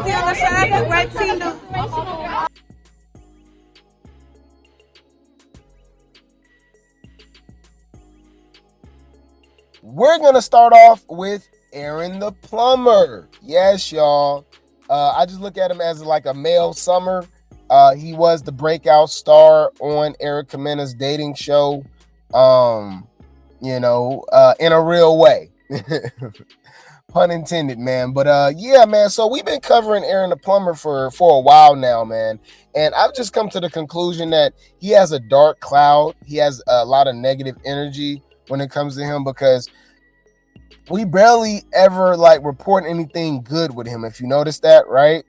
see on the side the Grape team do. We're gonna start off with Aaron the plumber. Yes, y'all. I just look at him as like a male Summer. He was the breakout star on Eric Kamina's dating show. In a real way. Pun intended, man. But yeah, man. So we've been covering Aaron the plumber for a while now, man. And I've just come to the conclusion that he has a dark cloud. He has a lot of negative energy when it comes to him, because we barely ever like report anything good with him, if you notice that, right?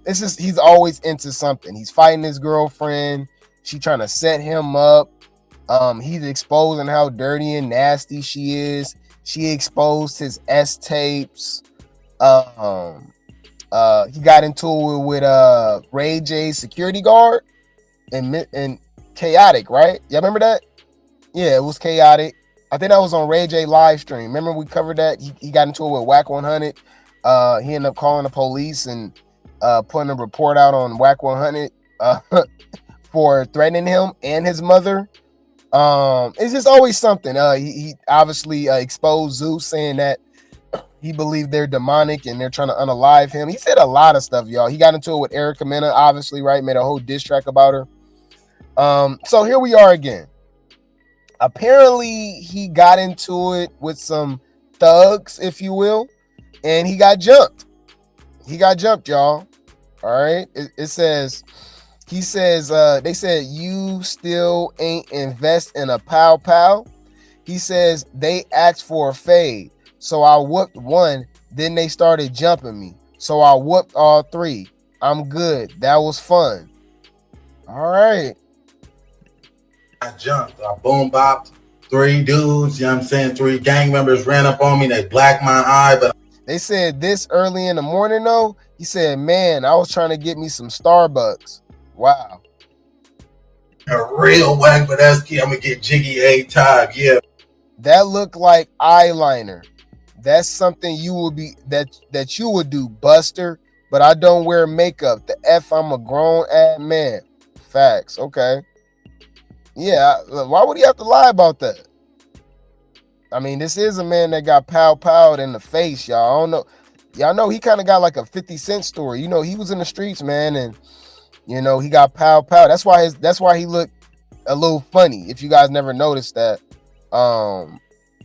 It's just he's always into something. He's fighting his girlfriend. She trying to set him up. He's exposing how dirty and nasty she is. She exposed his S tapes. He got into it with Ray J's security guard and Chaotic, right? Y'all remember that? Yeah, it was Chaotic. I think that was on Ray J live stream. Remember we covered that? He got into it with Whack 100. He ended up calling the police and putting a report out on Whack 100 for threatening him and his mother. It's just always something. He obviously exposed Zeus, saying that he believed they're demonic and they're trying to unalive him. He said a lot of stuff, y'all. He got into it with Eric Kamina, obviously, right? Made a whole diss track about her. So here we are again. Apparently, he got into it with some thugs, if you will, and he got jumped. He got jumped, y'all. All right. It says, he says, they said, you still ain't invest in a pow pow. He says they asked for a fade. So I whooped one. Then they started jumping me. So I whooped all three. I'm good. That was fun. All right. I jumped. I boom bopped. 3 dudes, you know what I'm saying? 3 gang members ran up on me. They blacked my eye, but they said this early in the morning, though. He said, man, I was trying to get me some Starbucks. Wow. A real whack, but that's key. I'm gonna get jiggy 8 times. Yeah. That looked like eyeliner. That's something you would be that you would do, Buster. But I don't wear makeup. The F, I'm a grown ass man. Facts. Okay. Yeah, why would he have to lie about that? I mean, this is a man that got pow-powed in the face, y'all. I don't know. Y'all know he kind of got like a 50 Cent story. You know, he was in the streets, man, and you know, he got pow-powed. That's why he looked a little funny. If you guys never noticed that.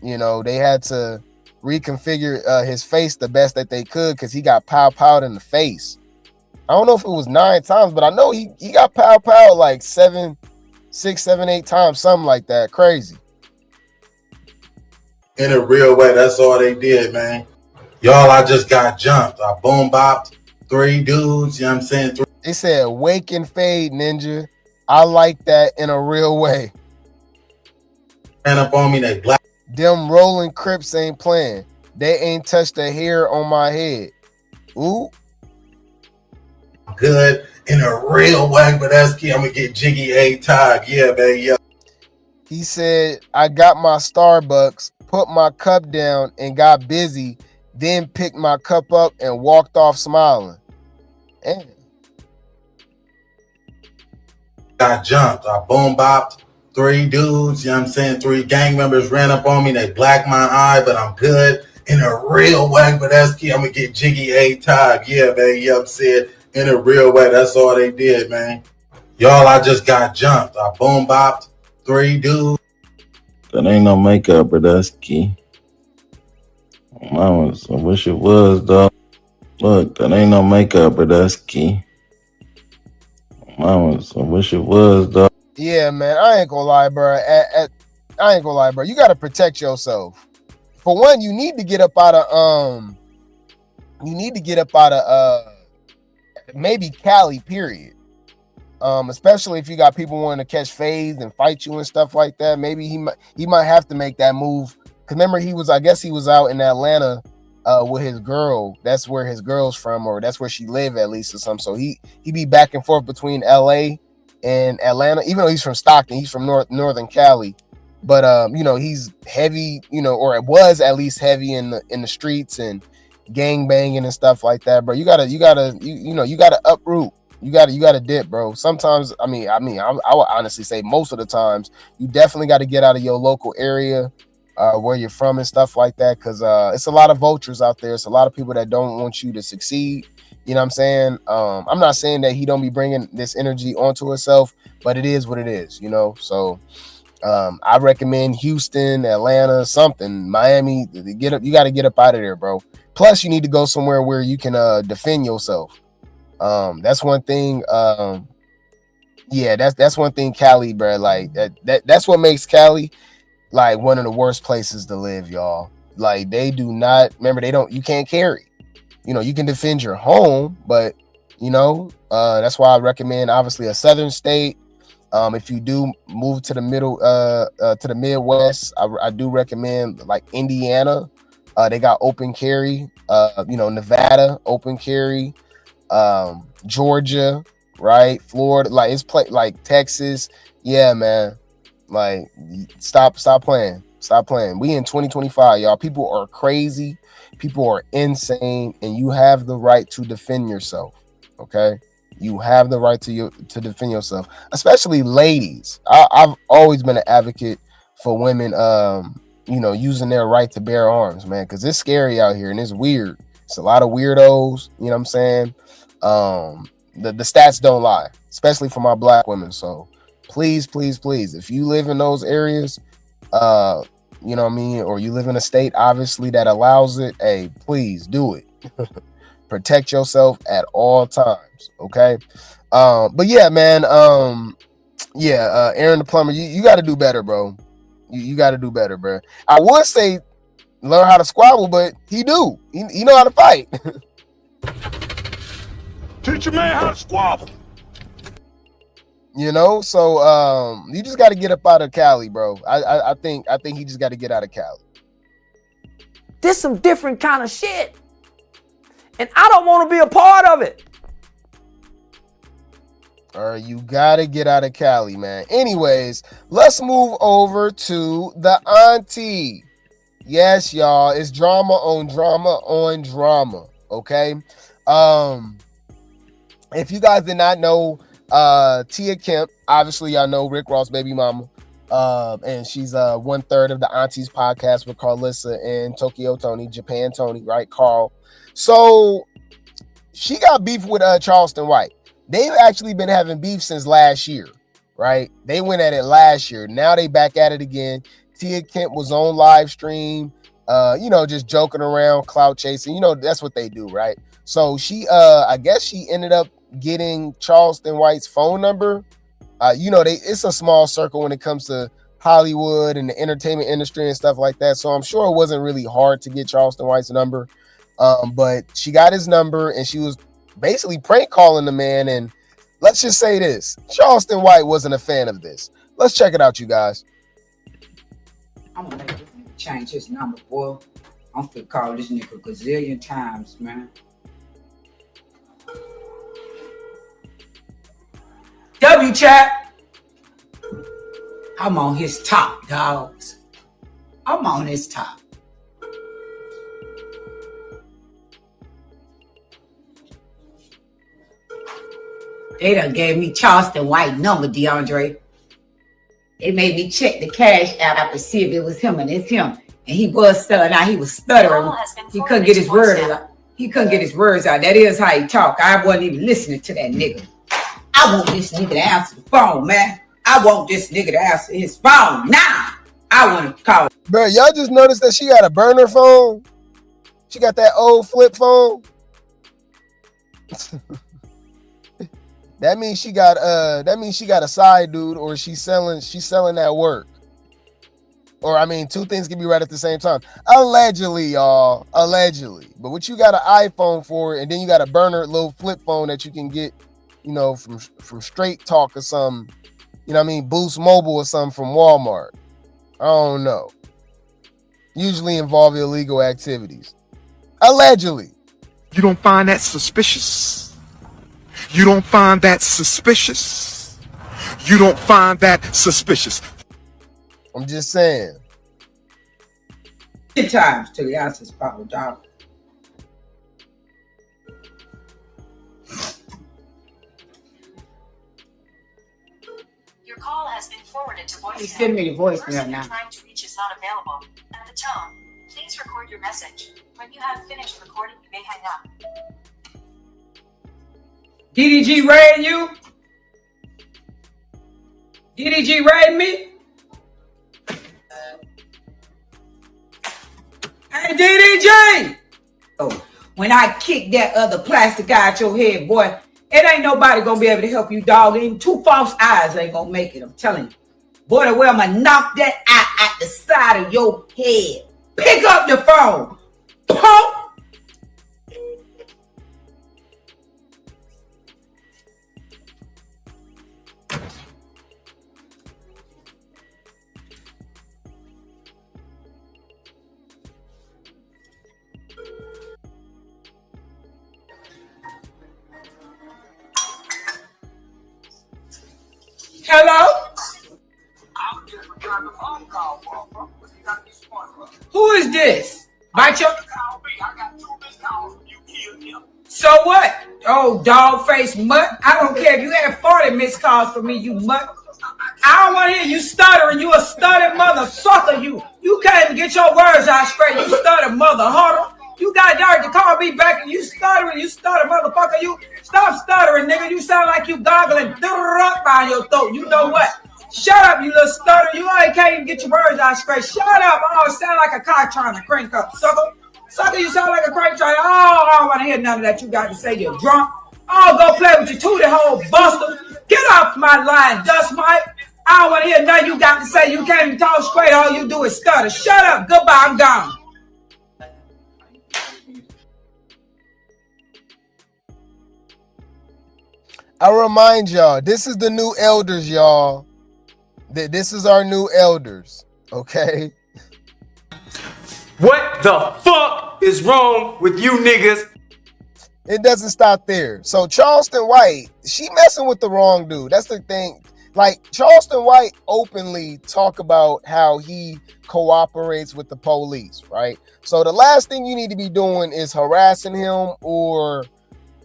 You know, they had to reconfigure his face the best that they could because he got pow-powed in the face. I don't know if it was 9 times, but I know he got pow-powed like 6, 7, 8 times, something like that. Crazy. In a real way, that's all they did, man. Y'all, I just got jumped. I boom bopped 3 dudes, you know what I'm saying? They said, wake and fade, ninja. I like that in a real way. Ran up on me, they black. Them rolling Crips ain't playing. They ain't touched a hair on my head. Ooh. Good in a real way, but that's key. I'm gonna get jiggy 8 times. Yeah, man. Yeah. He said, I got my Starbucks, put my cup down and got busy, then picked my cup up and walked off smiling. Damn. Got jumped. I boom bopped 3 dudes, you know what I'm saying? 3 gang members ran up on me. They blacked my eye, but I'm good in a real way, but that's key. I'm gonna get jiggy 8 times. Yeah, man. Yeah, I'm saying in a real way. That's all they did, man. Y'all, I just got jumped. I boom bopped 3 dudes. That ain't no makeup, but that's key. I wish it was, dog. Look, that ain't no makeup, but that's key. I wish it was, dog. Yeah, man. I ain't gonna lie, bro. I ain't gonna lie, bro. You gotta protect yourself. For one, you need to get up out of maybe Cali, period. Especially if you got people wanting to catch fades and fight you and stuff like that. Maybe he might have to make that move. Cause remember, I guess he was out in Atlanta with his girl. That's where his girl's from, or that's where she live at least or something. So he be back and forth between LA and Atlanta, even though he's from Stockton, he's from northern Cali. But you know, he's heavy, you know, or it was at least heavy in the streets, and gang banging and stuff like that, bro. You gotta uproot. You gotta dip, bro. Sometimes, I would honestly say most of the times, you definitely got to get out of your local area, where you're from and stuff like that, because it's a lot of vultures out there. It's a lot of people that don't want you to succeed. You know what I'm saying? I'm not saying that he don't be bringing this energy onto himself, but it is what it is, you know. So I recommend Houston, Atlanta, something, Miami. Get up. You got to get up out of there, bro. Plus, you need to go somewhere where you can defend yourself. That's one thing. Yeah, that's one thing, Cali, bro. Like that's what makes Cali like one of the worst places to live, y'all. Like they do not remember. You can't carry. You know, you can defend your home, but you know, that's why I recommend obviously a southern state. If you do move to the middle, to the Midwest, I do recommend like Indiana. They got open carry. You know, Nevada, open carry. Georgia, right? Florida, like it's like Texas. Yeah, man. Like stop playing. Stop playing. We in 2025, y'all. People are crazy. People are insane, and you have the right to defend yourself. Okay, you have the right to defend yourself, especially ladies. I've always been an advocate for women, you know, using their right to bear arms, man, because it's scary out here and it's weird. It's a lot of weirdos. You know what I'm saying? The stats don't lie, especially for my black women. So please, if you live in those areas, you know what I mean, or you live in a state obviously that allows it, hey, please do it. Protect yourself at all times, okay? But yeah, man, Aaron the plumber, you got to do better, bro. You got to do better, bro. I would say learn how to squabble, but he know how to fight. Teach a man how to squabble. You know, so you just got to get up out of Cali, bro. I think he just got to get out of Cali. This some different kind of shit, and I don't want to be a part of it. All right, you got to get out of Cali, man. Anyways, let's move over to the auntie. Yes, y'all, it's drama on drama on drama. Okay, if you guys did not know, Tia Kemp, obviously y'all know Rick Ross' baby mama, and she's 1/3 of the Aunties podcast with Carlissa and Tokyo Tony, Japan Tony, right? Carl. So she got beef with Charleston White. They've actually been having beef since last year, right? They went at it last year. Now they back at it again. Tia Kemp was on live stream, you know, just joking around, clout chasing. You know, that's what they do, right? So she, I guess she ended up getting Charleston White's phone number. You know, it's a small circle when it comes to Hollywood and the entertainment industry and stuff like that. So I'm sure it wasn't really hard to get Charleston White's number. But she got his number and she was basically prank calling the man. And let's just say this, Charleston White wasn't a fan of this. Let's check it out, you guys. I'm gonna make this nigga change his number, boy. I'm finna call this nigga a gazillion times, man. W chat. I'm on his top, dogs. I'm on his top. They done gave me Charleston White number, DeAndre. They made me check the cash out to see if it was him, and it's him. And he was stuttering out. He was stuttering. He couldn't get his words out. He couldn't get his words out. That is how he talk. I wasn't even listening to that nigga. I want this nigga to answer the phone, man. I want this nigga to answer his phone now. I want to call. Bro, y'all just noticed that she got a burner phone? She got that old flip phone? That means she got a side dude, or she's selling that work. Or I mean, two things can be right at the same time. Allegedly, y'all. Allegedly. But what you got an iPhone for, and then you got a burner little flip phone that you can get, you know, from Straight Talk or something. You know what I mean? Boost Mobile or something from Walmart. I don't know. Usually involve illegal activities. Allegedly. You don't find that suspicious? You don't find that suspicious? You don't find that suspicious? I'm just saying. 10 times till he answers his phone, dog. forwarded to voicemail. He's sending me the voicemail The person now. you're trying to reach is not available. At the tone, please record your message. When you have finished recording, you may hang up. DDG raiding you? DDG raiding me? Hey, DDG! Oh, when I kick that other plastic out your head, boy, it ain't nobody gonna be able to help you, dog. Even two false eyes ain't gonna make it, I'm telling you. Boy, the way I'm gonna knock that eye at the side of your head. Pick up the phone. Pump! Hello? Who is this? Bite your... So what? Oh, dog face mutt. I don't care if you had 40 missed calls from me, you mutt. I don't want to hear you stuttering. You a stuttering mother sucker. You can't even get your words out straight. You stutter mother huddle. You got dirt to call me back and you stutter motherfucker. You stop stuttering, nigga. You sound like you goggling by your throat. You know what? Shut up, you little stutter. You ain't can't even get your words out straight. Shut up. Oh, it sound like a cock trying to crank up, sucker. Sucker, you sound like a crank trying. Oh, I don't want to hear none of that. You got to say you're drunk. Oh, go play with your tootie hole, buster. Get off my line, dust mite. I don't want to hear nothing you got to say. You can't even talk straight. All you do is stutter. Shut up. Goodbye. I'm gone. I remind y'all, this is the new elders, y'all. This is our new elders, okay? What the fuck is wrong with you niggas? It doesn't stop there. So Charleston White, she messing with the wrong dude. That's the thing. Like, Charleston White openly talk about how he cooperates with the police, right? So the last thing you need to be doing is harassing him or,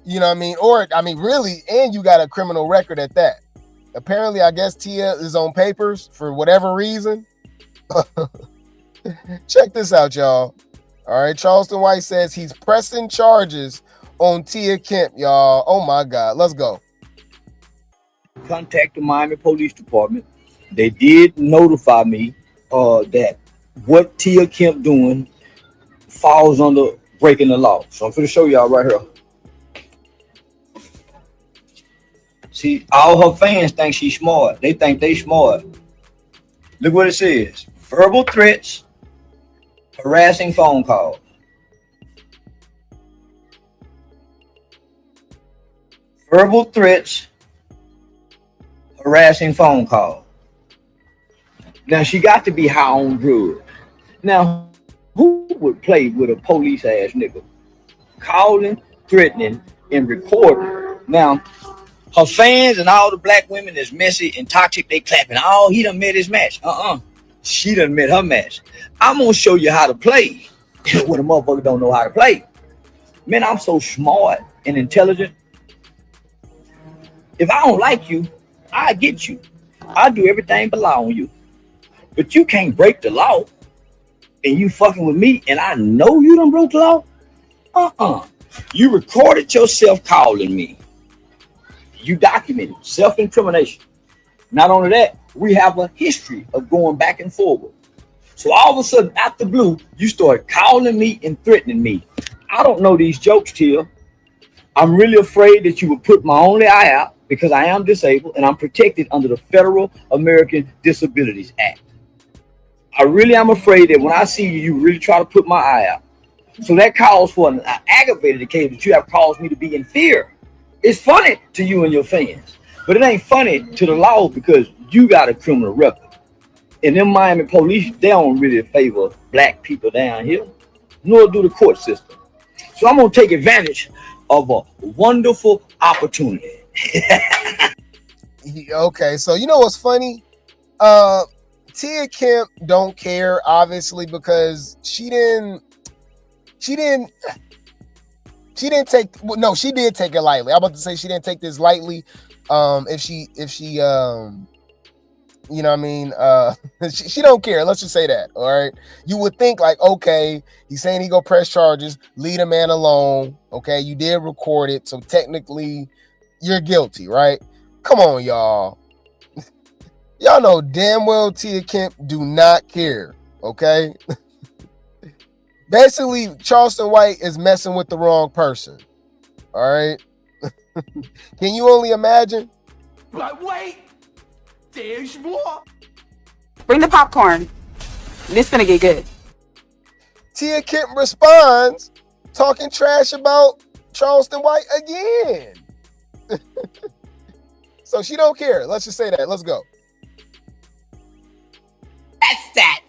you know what I mean? Or, I mean, really, and you got a criminal record at that. Apparently, I guess Tia is on papers for whatever reason. Check this out, y'all. All right, Charleston White says he's pressing charges on Tia Kemp, y'all. Oh, my God. Let's go. Contact the Miami Police Department. They did notify me that what Tia Kemp doing falls under breaking the law. So I'm going to show y'all right here. See, all her fans think she's smart. They think they smart. Look what it says. Verbal threats, harassing phone calls. Verbal threats, harassing phone calls. Now, she got to be high on drugs. Now, who would play with a police ass nigga? Calling, threatening, and recording. Now, her fans and all the black women that's messy and toxic, they clapping. Oh, he done met his match. She done met her match. I'm going to show you how to play when a motherfucker don't know how to play. Man, I'm so smart and intelligent. If I don't like you, I get you. I do everything but lie on you. But you can't break the law. And you fucking with me and I know you done broke the law? You recorded yourself calling me. You documented self-incrimination. Not only that, we have a history of going back and forward. So all of a sudden, out the blue, you start calling me and threatening me. I don't know these jokes, Tia. I'm really afraid that you would put my only eye out because I am disabled and I'm protected under the Federal American Disabilities Act. I really am afraid that when I see you, you really try to put my eye out. So that calls for an aggravated case that you have caused me to be in fear. It's funny to you and your fans, but it ain't funny to the law because you got a criminal record. And them Miami police, they don't really favor black people down here, nor do the court system. So I'm going to take advantage of a wonderful opportunity. Okay, so you know what's funny? Tia Kemp don't care, obviously, because she did take it lightly. I'm about to say she didn't take this lightly. If You know what I mean? She don't care. Let's just say that. All right. You would think like, okay, he's saying he go press charges, leave a man alone. Okay, you did record it, so technically you're guilty, right? Come on, y'all. Y'all know damn well Tia Kemp do not care. Okay. Basically, Charleston White is messing with the wrong person. All right. Can you only imagine? But wait, there's more. Bring the popcorn. This gonna get good. Tia Kemp responds, talking trash about Charleston White again. So she don't care. Let's just say that. Let's go. That's that.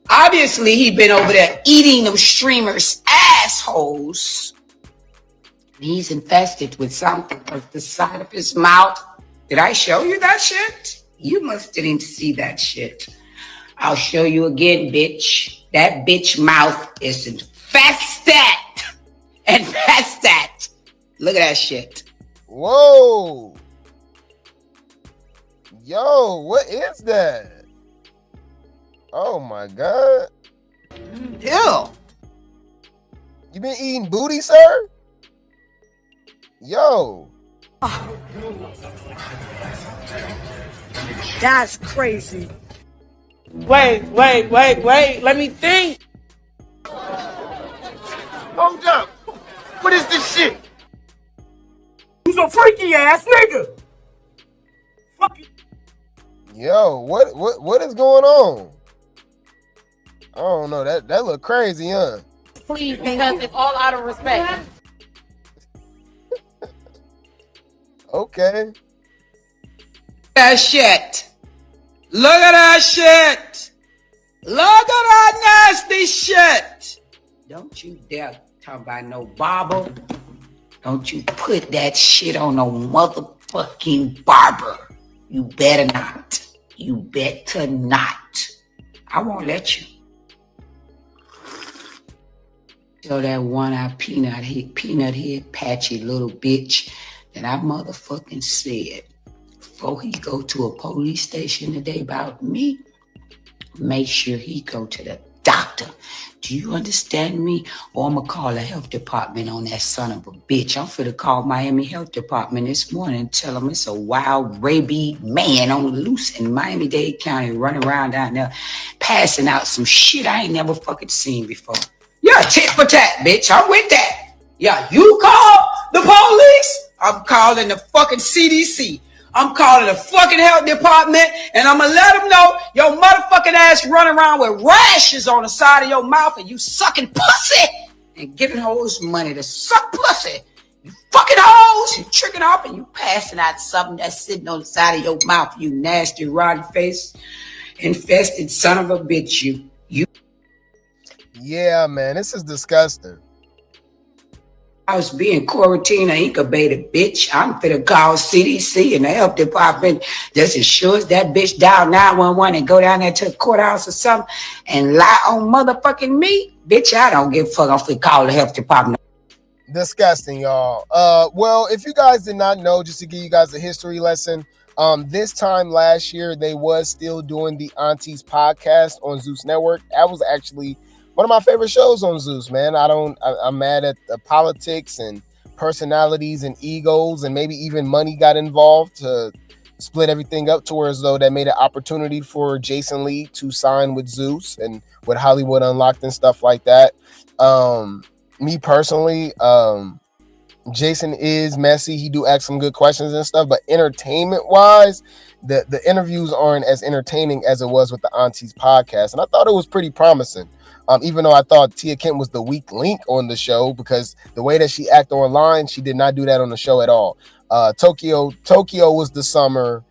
Obviously, he been over there eating them streamers' assholes. He's infested with something at the side of his mouth. Did I show you that shit? You must didn't see that shit. I'll show you again, bitch. That bitch mouth is infested. Infested. Look at that shit. Whoa. Yo, what is that? Oh my God. Ew. You been eating booty, sir? Yo. That's crazy. Wait. Let me think. Hold up. What is this shit? Who's a freaky ass nigga? Fuck you. Yo, what is going on? I don't know. That look crazy, huh? Please, because it's all out of respect. Okay. That shit. Look at that shit. Look at that nasty shit. Don't you dare talk about no barber. Don't you put that shit on no motherfucking barber. You better not. You better not. I won't let you. Tell that one-eyed peanut head patchy little bitch that I motherfucking said before he go to a police station today about me, make sure he go to the doctor. Do you understand me? Or I'm gonna call the health department on that son of a bitch. I'm finna call Miami Health Department this morning and tell them it's a wild rabies man on the loose in Miami-Dade County running around down there passing out some shit I ain't never fucking seen before. Yeah, tit for tat, bitch. I'm with that. Yeah, you call the police, I'm calling the fucking CDC. I'm calling the fucking health department, and I'm gonna let them know your motherfucking ass running around with rashes on the side of your mouth and you sucking pussy and giving hoes money to suck pussy. You fucking hoes, you tricking off and you passing out something that's sitting on the side of your mouth, you nasty, rotten face, infested son of a bitch, you. Yeah, man, this is disgusting. I was being quarantined, incubated, bitch. I'm finna call CDC and the health department just as sure as that bitch dial 911 and go down there to the courthouse or something and lie on motherfucking me. Bitch, I don't give a fuck. I'm finna call the health department. Disgusting, y'all. Well, if you guys did not know, just to give you guys a history lesson, this time last year, they was still doing the Aunties podcast on Zeus Network. That was actually one of my favorite shows on Zeus, man. I'm mad at the politics and personalities and egos, and maybe even money got involved to split everything up to where as though that made an opportunity for Jason Lee to sign with Zeus and with Hollywood Unlocked and stuff like that. Me personally, Jason is messy. He do ask some good questions and stuff, but entertainment wise, the interviews aren't as entertaining as it was with the Aunties podcast. And I thought it was pretty promising. Even though I thought Tia Kemp was the weak link on the show, because the way that she acted online, she did not do that on the show at all. Tokyo was the summer,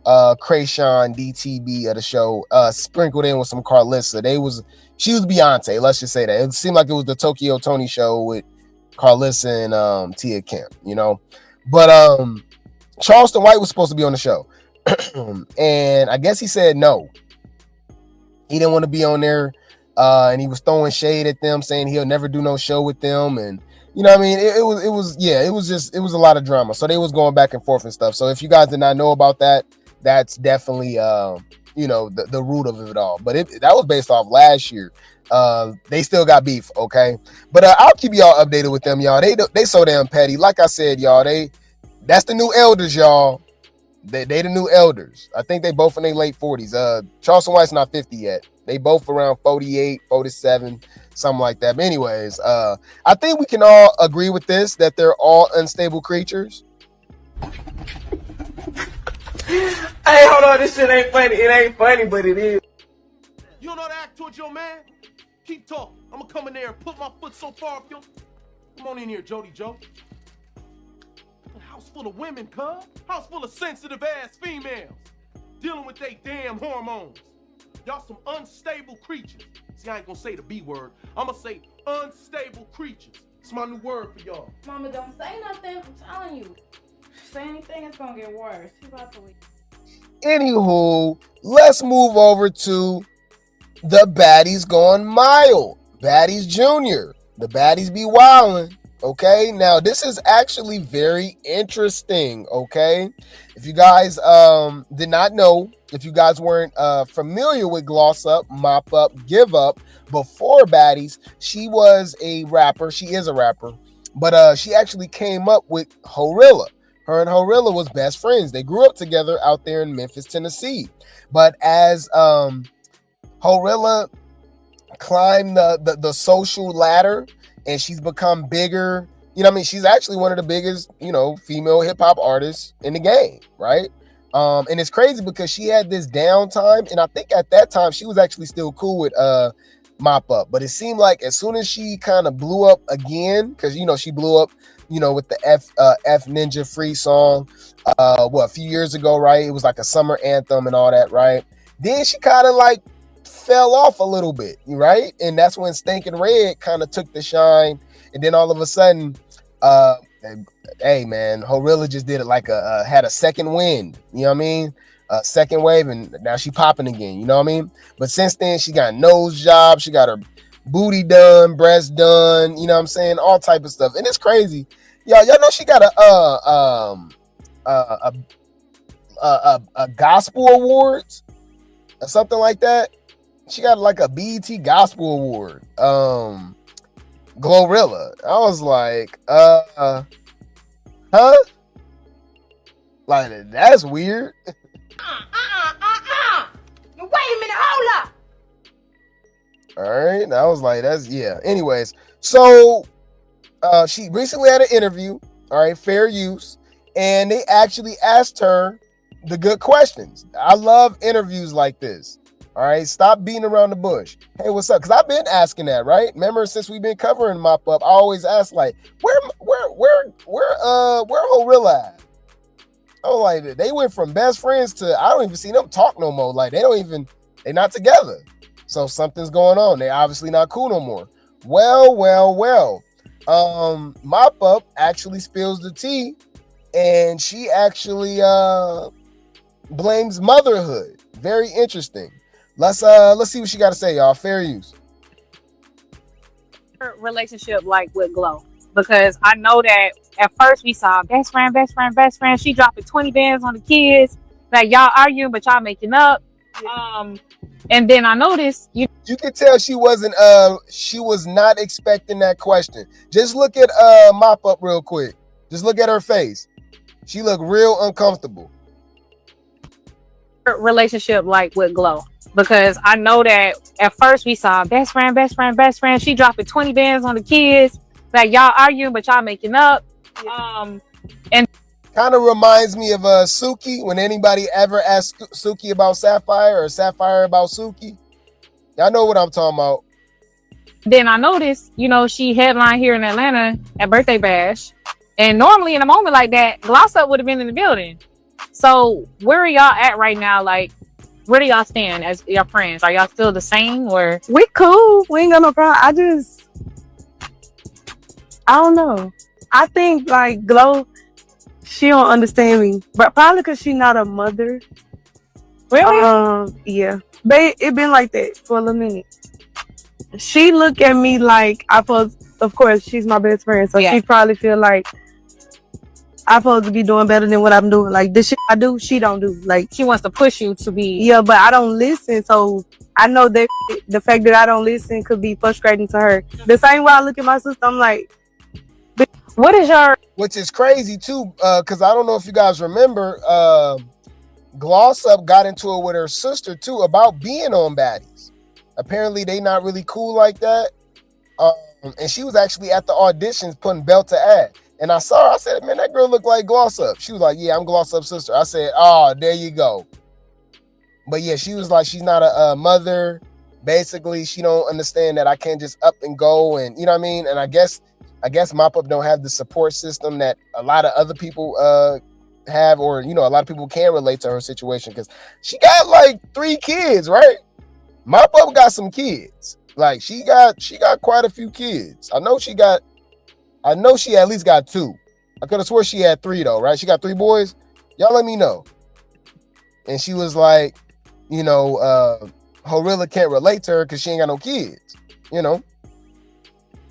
Krayshawn, DTB of the show, sprinkled in with some Carlissa. She was Beyonce, let's just say that. It seemed like it was the Tokyo Tony show with Carlissa and Tia Kemp, you know. But Charleston White was supposed to be on the show. And I guess he said no. He didn't want to be on there. And he was throwing shade at them, saying he'll never do no show with them. And you know what I mean? It was a lot of drama. So they was going back and forth and stuff. So if you guys did not know about that, that's definitely the root of it all. But that was based off last year. They still got beef, okay? But I'll keep y'all updated with them, y'all. They so damn petty. Like I said, y'all, that's the new elders, y'all. They the new elders. I think they both in their late 40s. Charleston White's not 50 yet. They both around 48, 47, something like that. But anyways, I think we can all agree with this, that they're all unstable creatures. Hey, hold on, this shit ain't funny. It ain't funny, but it is. You don't know how to act towards your man? Keep talking. I'm gonna come in there and put my foot so far up your... Come on in here, Jody Joe. A house full of women, cuz. House full of sensitive ass females. Dealing with they damn hormones. Y'all some unstable creatures. See, I ain't gonna say the B word. I'm gonna say unstable creatures. It's my new word for y'all. Mama, don't say nothing. I'm telling you. Say anything, it's gonna get worse. You about to leave. Anywho, let's move over to the Baddies Gone Wild. Baddies Jr. The Baddies be wildin'. Okay, now this is actually very interesting. Okay, if you guys did not know, if you guys weren't familiar with Gloss Up, Mop Up, Give Up before Baddies, she was a rapper. She is a rapper, but she actually came up with Glorilla. Her and Glorilla was best friends. They grew up together out there in Memphis, Tennessee. But as Glorilla climbed the social ladder and she's become bigger, she's actually one of the biggest, female hip hop artists in the game, right? And it's crazy because she had this downtime, and I think at that time she was actually still cool with Mop Up. But it seemed like as soon as she kind of blew up again, because she blew up, with the F Ninja Free song, a few years ago, right? It was like a summer anthem and all that, right? Then she kind of like fell off a little bit, right? And that's when Stinkin' Red kind of took the shine. And then all of a sudden, hey man, Glorilla just did it like had a second wind, you know what I mean? A second wave, and now she popping again, you know what I mean? But since then, she got nose job, she got her booty done, breast done, you know what I'm saying? All type of stuff. And it's crazy. Y'all know she got a gospel awards or something like that. She got like a BET Gospel Award. Glorilla. I was like, huh? Like, that's weird. Wait a minute, hold up. All right. And I was like, yeah. Anyways, so she recently had an interview, all right, Fair Use, and they actually asked her the good questions. I love interviews like this. All right, stop beating around the bush. Hey, what's up? Because I've been asking that, right? Remember, since we've been covering Mop Up, I always ask like, where Glorilla at? Oh, like they went from best friends to I don't even see them talk no more. Like they're not together. So something's going on. They're obviously not cool no more. Well. Mop Up actually spills the tea, and she actually blames motherhood. Very interesting. Let's see what she got to say, y'all. Fair use. Relationship like with Glow, because I know that at first we saw best friend. She dropping 20 bands on the kids. Like y'all arguing, but y'all making up. And then I noticed you can tell she was not expecting that question. Just look at Mop Up real quick. Just look at her face. She looked real uncomfortable. Relationship like with Glow, because I know that at first we saw best friend. She dropping 20 bands on the kids. Like y'all arguing, but y'all making up. And kind of reminds me of Suki, when anybody ever asked Suki about Sapphire or Sapphire about Suki. Y'all know what I'm talking about. Then I noticed, she headlined here in Atlanta at Birthday Bash. And normally in a moment like that, Gloss Up would have been in the building. So where are y'all at right now? Like, where do y'all stand as your friends? Are y'all still the same, or? We cool. We ain't got no problem. I don't know. I think like Glow, she don't understand me, but probably because she's not a mother. Really? Yeah. But it been like that for a little minute. She look at me like of course, she's my best friend, so she probably feel like I'm supposed to be doing better than what I'm doing. Like the shit I do, she don't do. Like She wants to push you to be. yeah, but I don't listen, so I know that the fact that I don't listen could be frustrating to her. The same way I look at my sister, I'm like, what is your? Which is crazy too, because I don't know if you guys remember, Gloss Up got into it with her sister too about being on Baddies. Apparently, they not really cool like that. And she was actually at the auditions putting belt to ad. And I saw her, I said, man, that girl looked like Gloss Up. She was like, yeah, I'm Gloss Up's sister. I said, oh, there you go. But yeah, she was like, she's not a mother. Basically, she don't understand that I can't just up and go. And you know what I mean? And I guess Mop Up don't have the support system that a lot of other people have, or, you know, a lot of people can relate to her situation because she got like 3 kids, right? Mop Up got some kids. Like she got quite a few kids. I know she at least got 2. I could have swore she had 3 though, right? She got 3 boys. Y'all let me know. And she was like, you know, Glorilla can't relate to her because she ain't got no kids, you know.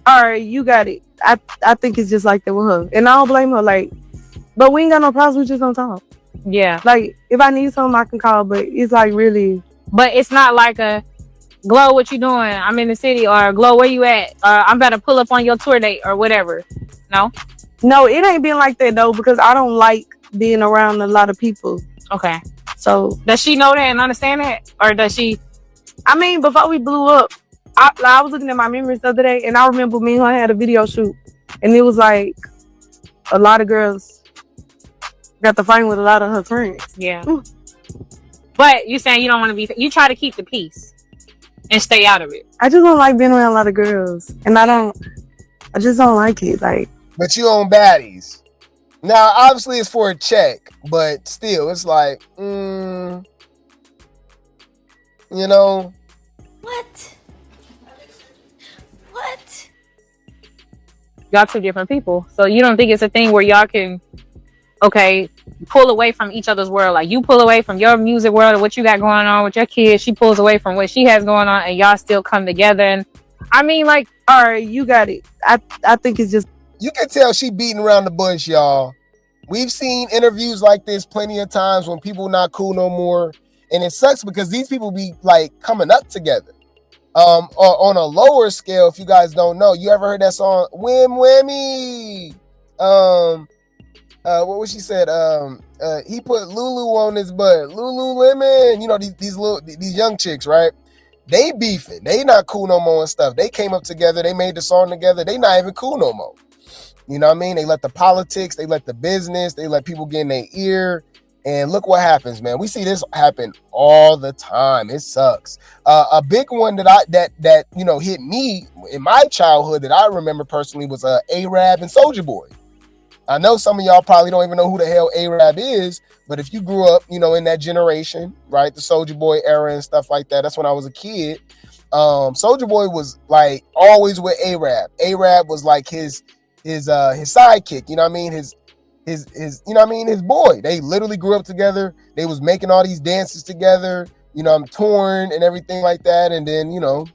all right, you got it. I think it's just like that with her. And I don't blame her, like, but we ain't got no problems, we just don't talk. Yeah. Like, if I need something, I can call, but it's like really. But it's not like a, Glow, what you doing? I'm in the city. Or Glow, where you at? I'm about to pull up on your tour date or whatever. No? No, it ain't been like that though, because I don't like being around a lot of people. Okay. So does she know that and understand that? Or does she? I mean, before we blew up, I was looking at my memories the other day, and I remember me and her had a video shoot, and it was like a lot of girls got to fight with a lot of her friends. Yeah. But you saying you don't want to be, you try to keep the peace and stay out of it. I just don't like being around a lot of girls, and I just don't like it. Like, but you own Baddies. Now, obviously, it's for a check, but still, it's like, you know. What? Y'all 2 different people. So you don't think it's a thing where y'all can, okay, pull away from each other's world? Like you pull away from your music world or what you got going on with your kids. She pulls away from what she has going on, and y'all still come together. And I mean, like, all right, you got it. I think it's just. You can tell she beating around the bush, y'all. We've seen interviews like this plenty of times when people not cool no more. And it sucks because these people be like coming up together. On a lower scale, if you guys don't know, you ever heard that song Whim Whammy? What was she said? He put Lulu on his butt. Lululemon. You know, these young chicks, right? They beefing. They not cool no more and stuff. They came up together. They made the song together. They not even cool no more. You know what I mean? They let the politics, they let the business, they let people get in their ear. And look what happens, man. We see this happen all the time. It sucks. A big one that you know hit me in my childhood that I remember personally was A-Rab and Soulja Boy. I know some of y'all probably don't even know who the hell A-Rab is, but if you grew up, you know, in that generation, right, the Soulja Boy era and stuff like that, that's when I was a kid. Soulja Boy was like always with A-Rab. A-Rab was like his sidekick, you know what I mean? His you know what I mean, his boy. They literally grew up together. They was making all these dances together, you know, I'm torn and everything like that. And then, you know,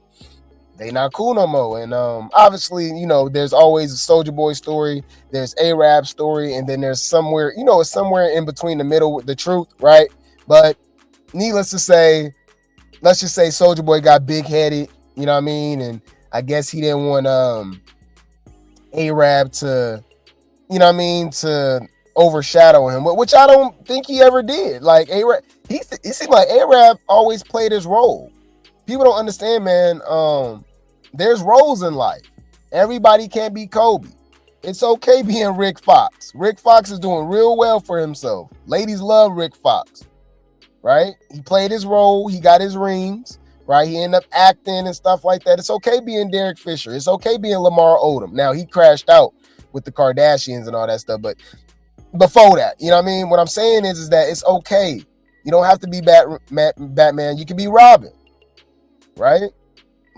they not cool no more. And obviously, you know, there's always a Soulja Boy story, there's A-Rab story, and then there's somewhere, you know, it's somewhere in between the middle with the truth, right? But needless to say, let's just say Soulja Boy got big-headed, you know what I mean? And I guess he didn't want A-Rab to, you know what I mean, to overshadow him, which I don't think he ever did. Like A-Rab, it seemed like A-Rab always played his role. People don't understand, man. There's roles in life. Everybody can't be Kobe. It's okay being Rick Fox. Rick Fox is doing real well for himself. Ladies love Rick Fox, right? He played his role. He got his rings, right? He ended up acting and stuff like that. It's okay being Derek Fisher. It's okay being Lamar Odom. Now, he crashed out with the Kardashians and all that stuff, but before that, you know what I mean? What I'm saying is that it's okay. You don't have to be Batman. You can be Robin, right?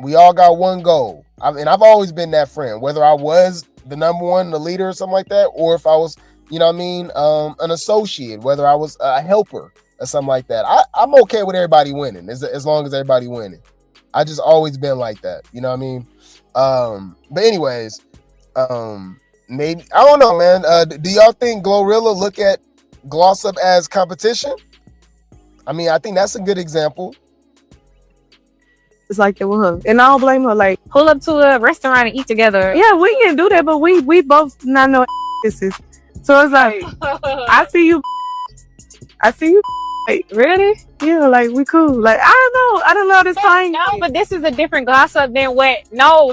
We all got one goal. I've always been that friend, whether I was the number one, the leader or something like that, or if I was, you know what I mean, an associate, whether I was a helper or something like that. I'm okay with everybody winning as long as everybody winning. I just always been like that, you know what I mean? But anyways, Maybe, I don't know, man. Do y'all think Glorilla look at Gloss Up as competition? I mean, I think that's a good example. It's like that with her, and I don't blame her. Like, Pull up to a restaurant and eat together. yeah, we can do that, but we both not know kisses. So it's like, I see you. Like, Really? yeah, like we cool. Like, I don't know this thing. No, but this is a different Gloss Up than what. No.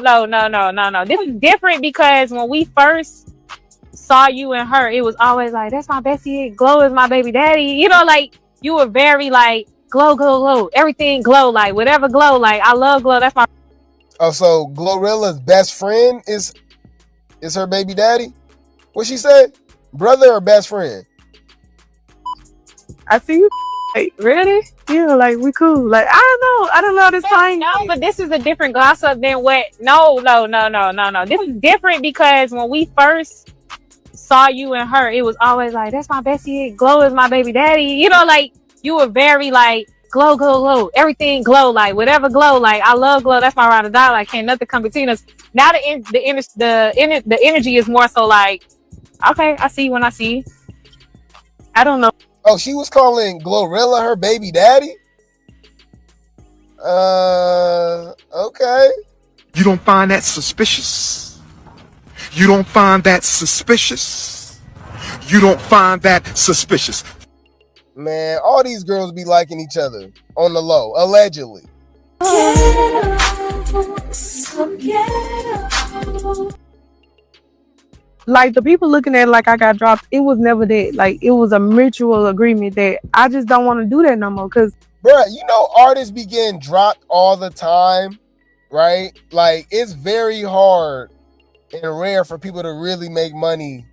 This is different because when we first saw you and her, it was always like, that's my bestie. Glow is my baby daddy. You know, like you were very like glow. Everything glow, like whatever glow. Like I love glow. That's my. Oh, so Glorilla's best friend is her baby daddy? What she said? Brother or best friend? I see you. Like, Really? yeah, like we cool. Like, I don't know this thing. No, but this is a different Gloss Up than what. No. This is different because when we first saw you and her, it was always like, that's my bestie. Glow is my baby daddy. You know, like you were very like glow. Everything glow, like whatever glow. Like I love glow. That's my ride or die. Like can't nothing come between us. Now the energy is more so like, okay, I see you when I see you. I don't know. Oh, she was calling Glorilla her baby daddy? Okay. You don't find that suspicious? You don't find that suspicious? You don't find that suspicious? Man, all these girls be liking each other on the low, allegedly. Like the people looking at it like I got dropped, it was never that. Like it was a mutual agreement that I just don't want to do that no more. Cause bruh, you know artists be getting dropped all the time, right? Like it's very hard and rare for people to really make money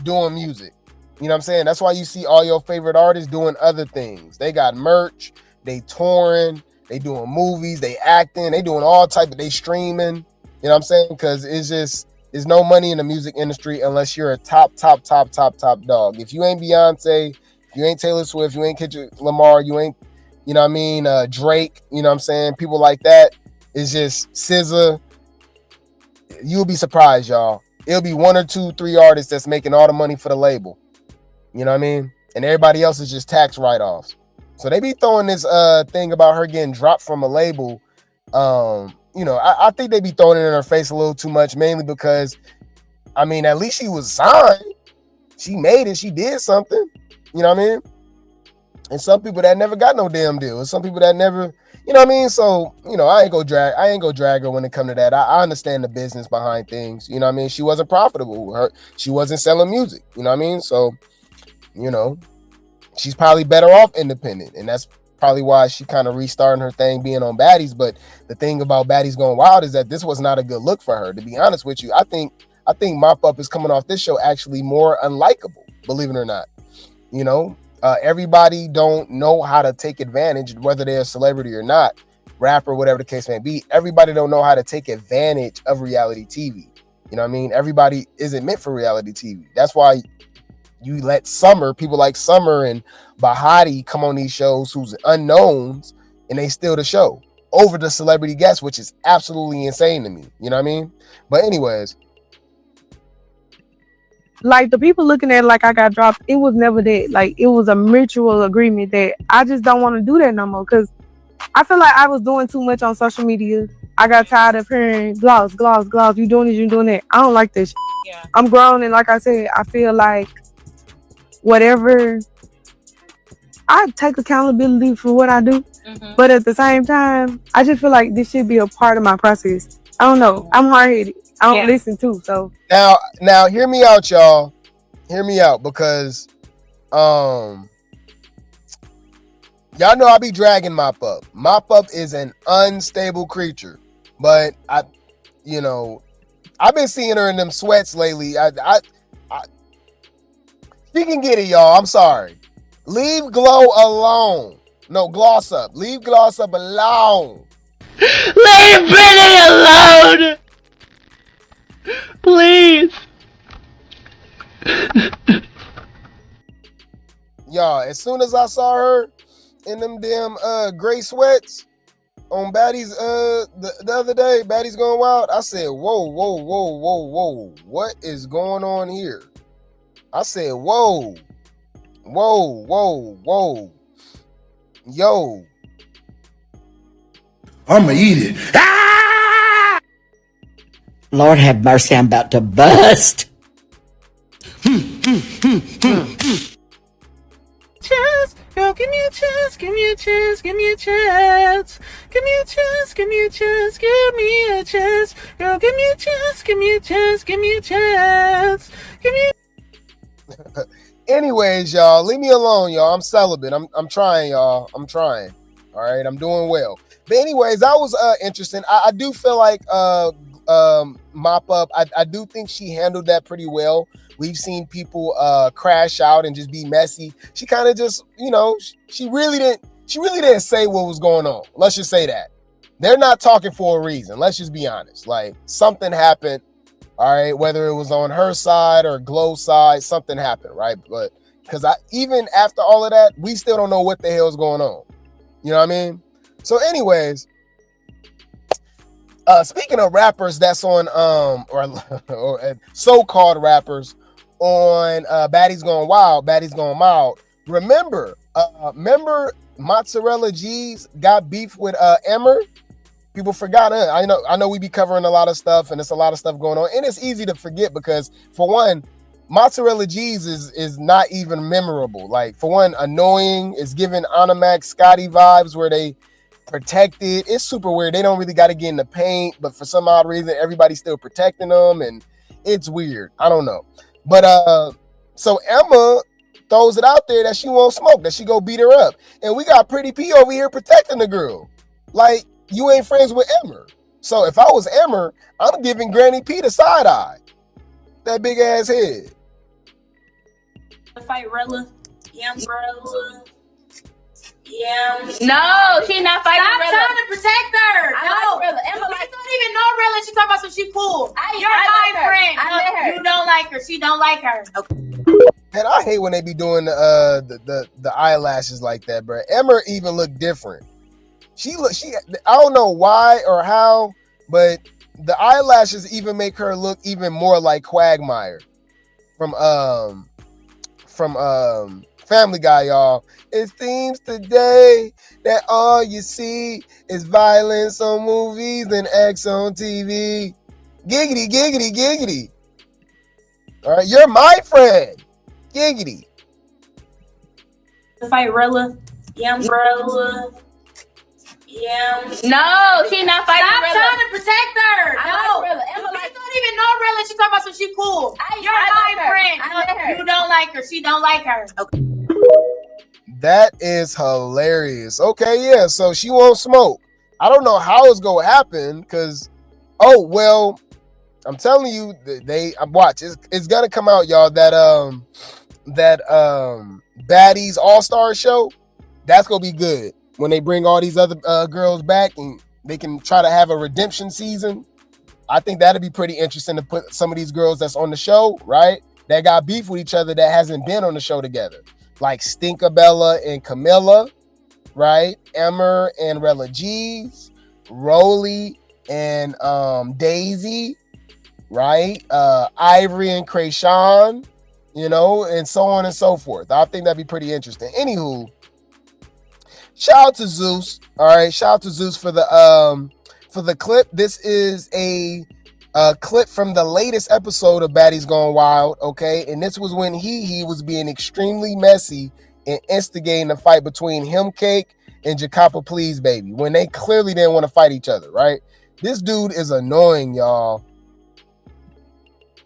doing music. You know what I'm saying? That's why you see all your favorite artists doing other things. They got merch, they touring, they doing movies, they acting, they doing all type of, they streaming. You know what I'm saying? Because it's just, there's no money in the music industry unless you're a top dog. If you ain't Beyonce, if you ain't Taylor Swift, you ain't Kendrick Lamar, you ain't, you know what I mean, Drake, you know what I'm saying? People like that, it's just SZA. You'll be surprised, y'all. It'll be 1 or 2, 3 artists that's making all the money for the label. You know what I mean? And everybody else is just tax write-offs. So they be throwing this thing about her getting dropped from a label. You know, I think they be throwing it in her face a little too much, mainly because, I mean, at least she was signed. She made it. She did something. You know what I mean? And some people that never got no damn deal. And some people that never, you know what I mean? So, you know, I ain't go drag her when it come to that. I understand the business behind things. You know what I mean? She wasn't profitable. She wasn't selling music. You know what I mean? So, you know, she's probably better off independent. And that's probably why she kind of restarting her thing being on Baddies. But the thing about Baddies Gone Wild is that this was not a good look for her. To be honest with you, I think Mop Up is coming off this show actually more unlikable, believe it or not. You know, everybody don't know how to take advantage, whether they're a celebrity or not, rapper, whatever the case may be. Everybody don't know how to take advantage of reality TV. You know what I mean? Everybody isn't meant for reality TV. That's why you let people like Summer and Bahati come on these shows who's unknowns, and they steal the show over the celebrity guests, which is absolutely insane to me. You know what I mean? But anyways. Like the people looking at it like I got dropped, it was never that. Like it was a mutual agreement that I just don't want to do that no more. Cause I feel like I was doing too much on social media. I got tired of hearing gloss. You doing this, you doing that. I don't like this shit. Yeah. I'm grown, and like I said, I feel like whatever, I take accountability for what I do. Mm-hmm. But at the same time, I just feel like this should be a part of my process. I don't know. I'm hard-headed. I don't listen too. So now hear me out, y'all. Hear me out, because y'all know I be dragging Mop Up. Mop Up is an unstable creature, but I've been seeing her in them sweats lately. She can get it, y'all. I'm sorry. Leave Glow alone. No, Gloss Up. Leave Gloss Up alone. Leave Brittany alone! Please. Y'all, as soon as I saw her in them damn gray sweats, on Baddies the other day, Baddies Gone Wild. I said, whoa, what is going on here? I said, whoa, yo. I'ma eat it. Ah! Lord have mercy, I'm about to bust. Chance, girl, give me a chance, give me a chance, give me a chance. Give me a chance, give me a chance, give me a chance. Girl, give me a chance, give me a chance, give me a chance. Give me a... Anyways, y'all, leave me alone, y'all. I'm celibate. I'm trying, y'all. I'm trying. All right, I'm doing well. But anyways, that was interesting. I do feel like Mop Up. I do think she handled that pretty well. We've seen people crash out and just be messy. She kind of just, she really didn't say what was going on. Let's just say that. They're not talking for a reason. Let's just be honest. Like, something happened. All right, whether it was on her side or Glow's side, something happened, right? But because even after all of that, we still don't know what the hell's going on. You know what I mean? So anyways, speaking of rappers that's on or so-called rappers on Baddies Gone Wild, remember Mozzarella G's got beef with Emmer? People forgot her. I know we be covering a lot of stuff and it's a lot of stuff going on. And it's easy to forget because, for one, Mozzarella G's is not even memorable. Like, for one, annoying. It's giving Animax Scotty vibes where they protected. It's super weird. They don't really got to get in the paint, but for some odd reason, everybody's still protecting them. And it's weird. I don't know. But so Emma throws it out there that she won't smoke, that she go beat her up. And we got Pretty P over here protecting the girl. Like, you ain't friends with Emmer. So if I was Emmer, I'm giving Granny P the side eye. That big ass head. Fight Rella. Yeah, Rella. Yeah. No, she's not fighting Stop Rella. trying to protect her. I No. like Rella. Emma You like don't even know Rella. She talking about some she cool. You're I like my her. friend. I met her. You don't like her. She don't like her. Okay. And I hate when they be doing the eyelashes like that, bro. Emmer even look different. She I don't know why or how, but the eyelashes even make her look even more like Quagmire from Family Guy, y'all. It seems today that all you see is violence on movies and X on TV. Giggity, giggity, giggity. All right, you're my friend. Giggity. Fight Rella. Yeah, Rella. Yeah. No, she's not fighting Stop Rella. trying to protect her. I No. like Rella. Emma You like don't even know Rella. She talking about some she cool. You're I my like her. friend. I met her. You don't like her. She don't like her. Okay. That is hilarious. Okay, yeah, so she won't smoke. I don't know how it's gonna happen because, I'm telling you, watch. It's gonna come out, y'all. That Baddies All-Star show, that's gonna be good when they bring all these other girls back and they can try to have a redemption season. I think that'd be pretty interesting to put some of these girls that's on the show, right, that got beef with each other that hasn't been on the show together, like Stinkabella and Camilla, right? Emmer and Rella G's, Rolly and Daisy, right? Ivory and Krayshawn, and so on and so forth. I think that'd be pretty interesting. Anywho, shout out to Zeus. All right, shout out to Zeus for the clip. This is a clip from the latest episode of Baddies Gone Wild, okay? And this was when he was being extremely messy and instigating a fight between Him Cake and Jacapa Please Baby when they clearly didn't want to fight each other, right? This dude is annoying, y'all.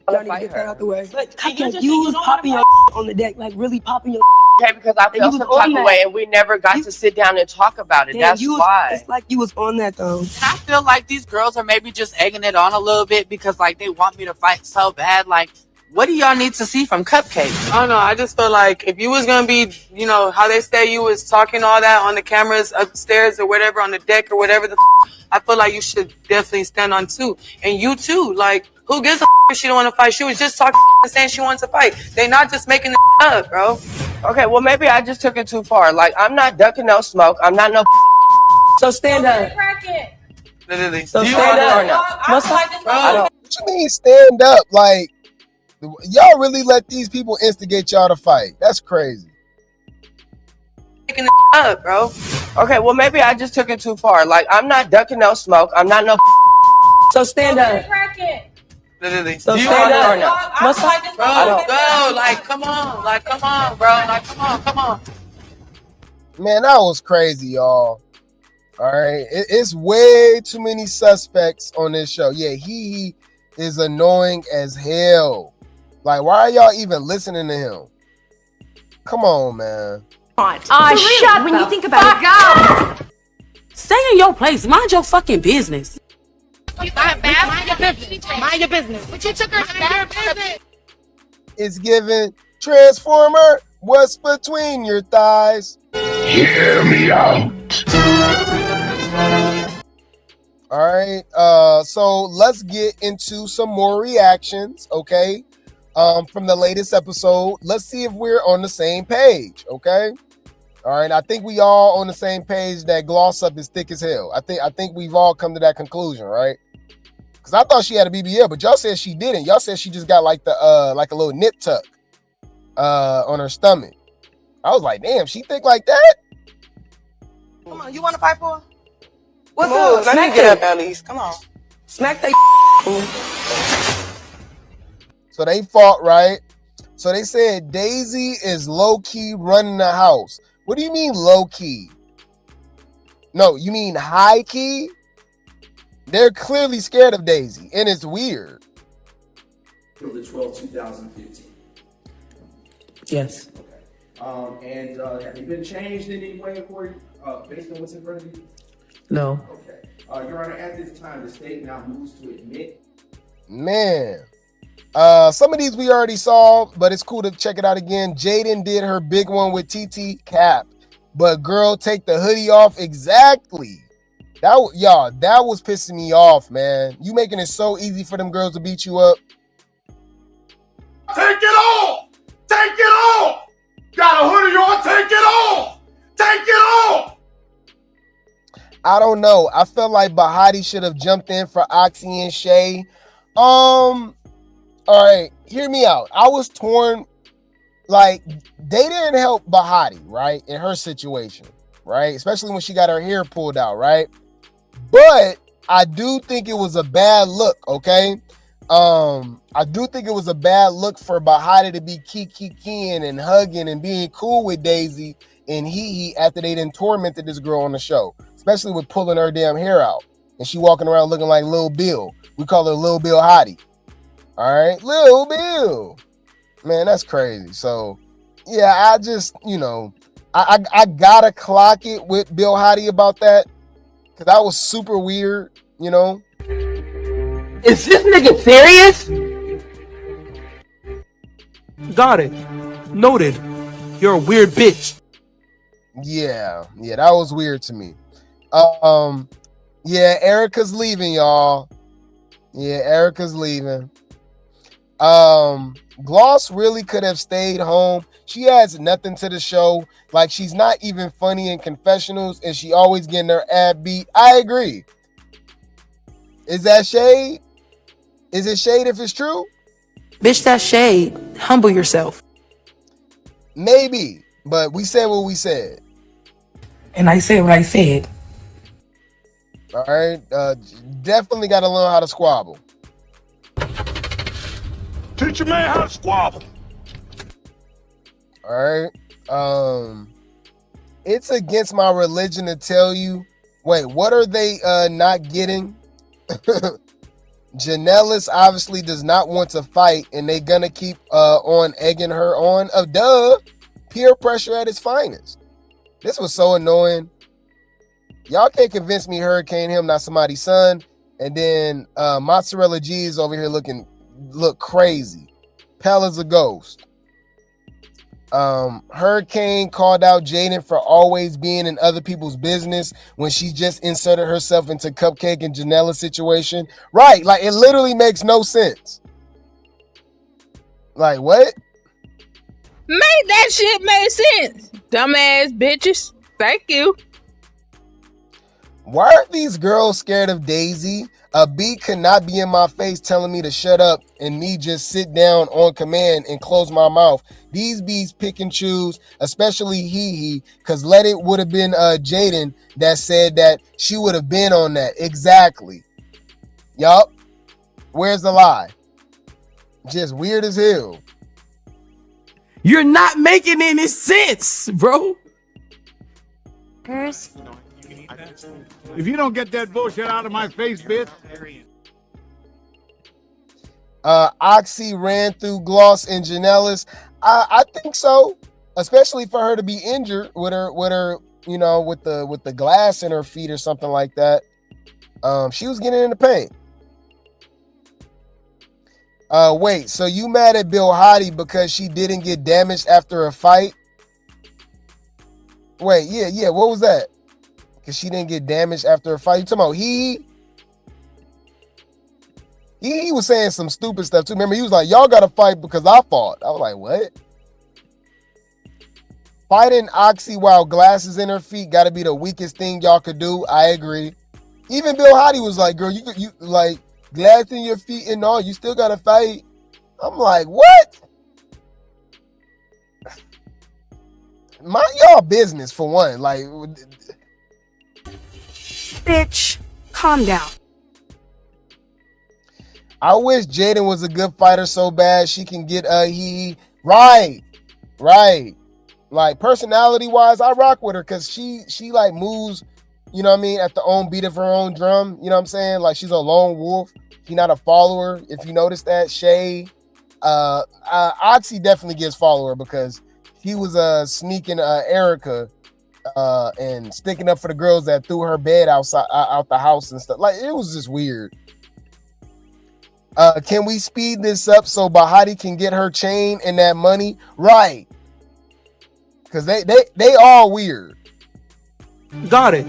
Y'all need to get that out the way. Like, you was popping your on the deck, like really popping your. Okay, because I felt some type of way and we never got to sit down and talk about it. That's why. It's like you was on that though. I feel like these girls are maybe just egging it on a little bit because like they want me to fight so bad. Like, what do y'all need to see from Cupcake? I don't know. I just feel like if you was gonna be, how they say you was talking all that on the cameras upstairs or whatever on the deck or whatever I feel like you should definitely stand on too. And you too. Like, who gives a if she don't want to fight? She was just talking and saying she wants to fight. They not just making it up, bro. Okay, well maybe I just took it too far. Like, I'm not ducking no smoke. I'm not no. So stand up. Literally. So Do you stand want up. or not? What's up? Bro. What you mean stand up? Like, y'all really let these people instigate y'all to fight? That's crazy. Picking up, bro. Okay, well maybe I just took it too far. Like I'm not ducking no smoke. I'm not no. So stand up. Literally. So Do you stand want up. or not? What's up? Bro, go. Like, come on, bro. Like, come on. Man, that was crazy, y'all. All right, it's way too many suspects on this show. Yeah, he is annoying as hell. Like, why are y'all even listening to him? Come on, man. Shut when you think about it. Stay in your place. Mind your fucking business. Mind your business. Mind your business. But you took her to your business. It's given Transformer. What's between your thighs? Hear me out. All right. So let's get into some more reactions, okay? From the latest episode. Let's see if we're on the same page, okay? All right. I think we all on the same page that gloss up is thick as hell. I think we've all come to that conclusion, right? Because I thought she had a BBL, but y'all said she didn't. Y'all said she just got like the like a little nip tuck on her stomach. I was like, damn, she thick like that? Come on, you want to fight for her? What's Come up? on, Let smack me get that. up at least. Come on. Smack that. So they fought, right? So they said Daisy is low-key running the house. What do you mean low-key? No, you mean high-key? They're clearly scared of Daisy, and it's weird. The 12th, 2015. Yes. And have they been changed in any way according, based on what's in front of you? No. Okay. Your Honor, at this time, the state now moves to admit. Man. Some of these we already saw, but it's cool to check it out again. Jaden did her big one with TT Cap, but girl, take the hoodie off. Exactly. That was pissing me off, man. You making it so easy for them girls to beat you up. Take it off! Take it off! Got a hoodie on, take it off! Take it off! I don't know. I felt like Bahati should have jumped in for Oxy and Shay. All right, hear me out. I was torn. Like, they didn't help Bahati, right, in her situation, right? Especially when she got her hair pulled out, right? But I do think it was a bad look, okay? I do think it was a bad look for Bahati to be kikiing and hugging and being cool with Daisy and Hee after they done tormented this girl on the show, especially with pulling her damn hair out and she walking around looking like Lil Bill. We call her Lil Bill Hottie. All right, Lil Bill. Man, that's crazy. So, yeah, I just, I gotta clock it with Bill Hottie about that because that was super weird, Is this nigga serious? Got it. Noted. You're a weird bitch. Yeah, that was weird to me. Yeah, Erica's leaving, y'all. Yeah, Erica's leaving. Gloss really could have stayed home. She adds nothing to the show. Like, she's not even funny in confessionals, and she always getting her ad beat. I agree. Is that shade? Is it shade if it's true? Bitch, that's shade. Humble yourself. Maybe, but we said what we said. And I said what I said. All right, definitely got to learn how to squabble. Teach a man how to squabble. All right. It's against my religion to tell you. Wait, what are they not getting? Janellis obviously does not want to fight, and they gonna keep on egging her on. Peer pressure at its finest. This was so annoying. Y'all can't convince me Hurricane him not somebody's son, and then Mozzarella G is over here look crazy. Pell is a ghost. Hurricane called out Jaden for always being in other people's business when she just inserted herself into Cupcake and Janella's situation. Right, like it literally makes no sense. Like what? Make that shit make sense. Dumbass bitches. Thank you. Why are these girls scared of Daisy? A bee could not be in my face telling me to shut up and me just sit down on command and close my mouth. These bees pick and choose, especially Hee, because let it would have been Jaden that said that she would have been on that. Exactly. Yup. Where's the lie? Just weird as hell. You're not making any sense, bro. If you don't get that bullshit out of my face, bitch. Oxy ran through Gloss and Janellis. I think so, especially for her to be injured with her, you know, with the glass in her feet or something like that. She was getting in the paint. Wait, so you mad at Bill Hottie because she didn't get damaged after a fight? Wait, yeah, what was that? Because she didn't get damaged after a fight. You talking about he was saying some stupid stuff too. Remember, he was like, y'all got to fight because I fought. I was like, what? Fighting Oxy while glasses in her feet got to be the weakest thing y'all could do. I agree. Even Bill Hottie was like, girl, you like glass in your feet and all, you still got to fight. I'm like, what? Mind y'all business for one. Like, bitch, calm down. I wish Jaden was a good fighter so bad she can get he right. Like personality wise, I rock with her because she like moves, you know what I mean, at the own beat of her own drum. You know what I'm saying? Like she's a lone wolf. She's not a follower. If you notice that, Shay, Oxy definitely gets follower because he was sneaking Erica and sticking up for the girls that threw her bed out the house and stuff. Like it was just weird. Can we speed this up so Bahati can get her chain and that money? Right. Because they all weird. Got it.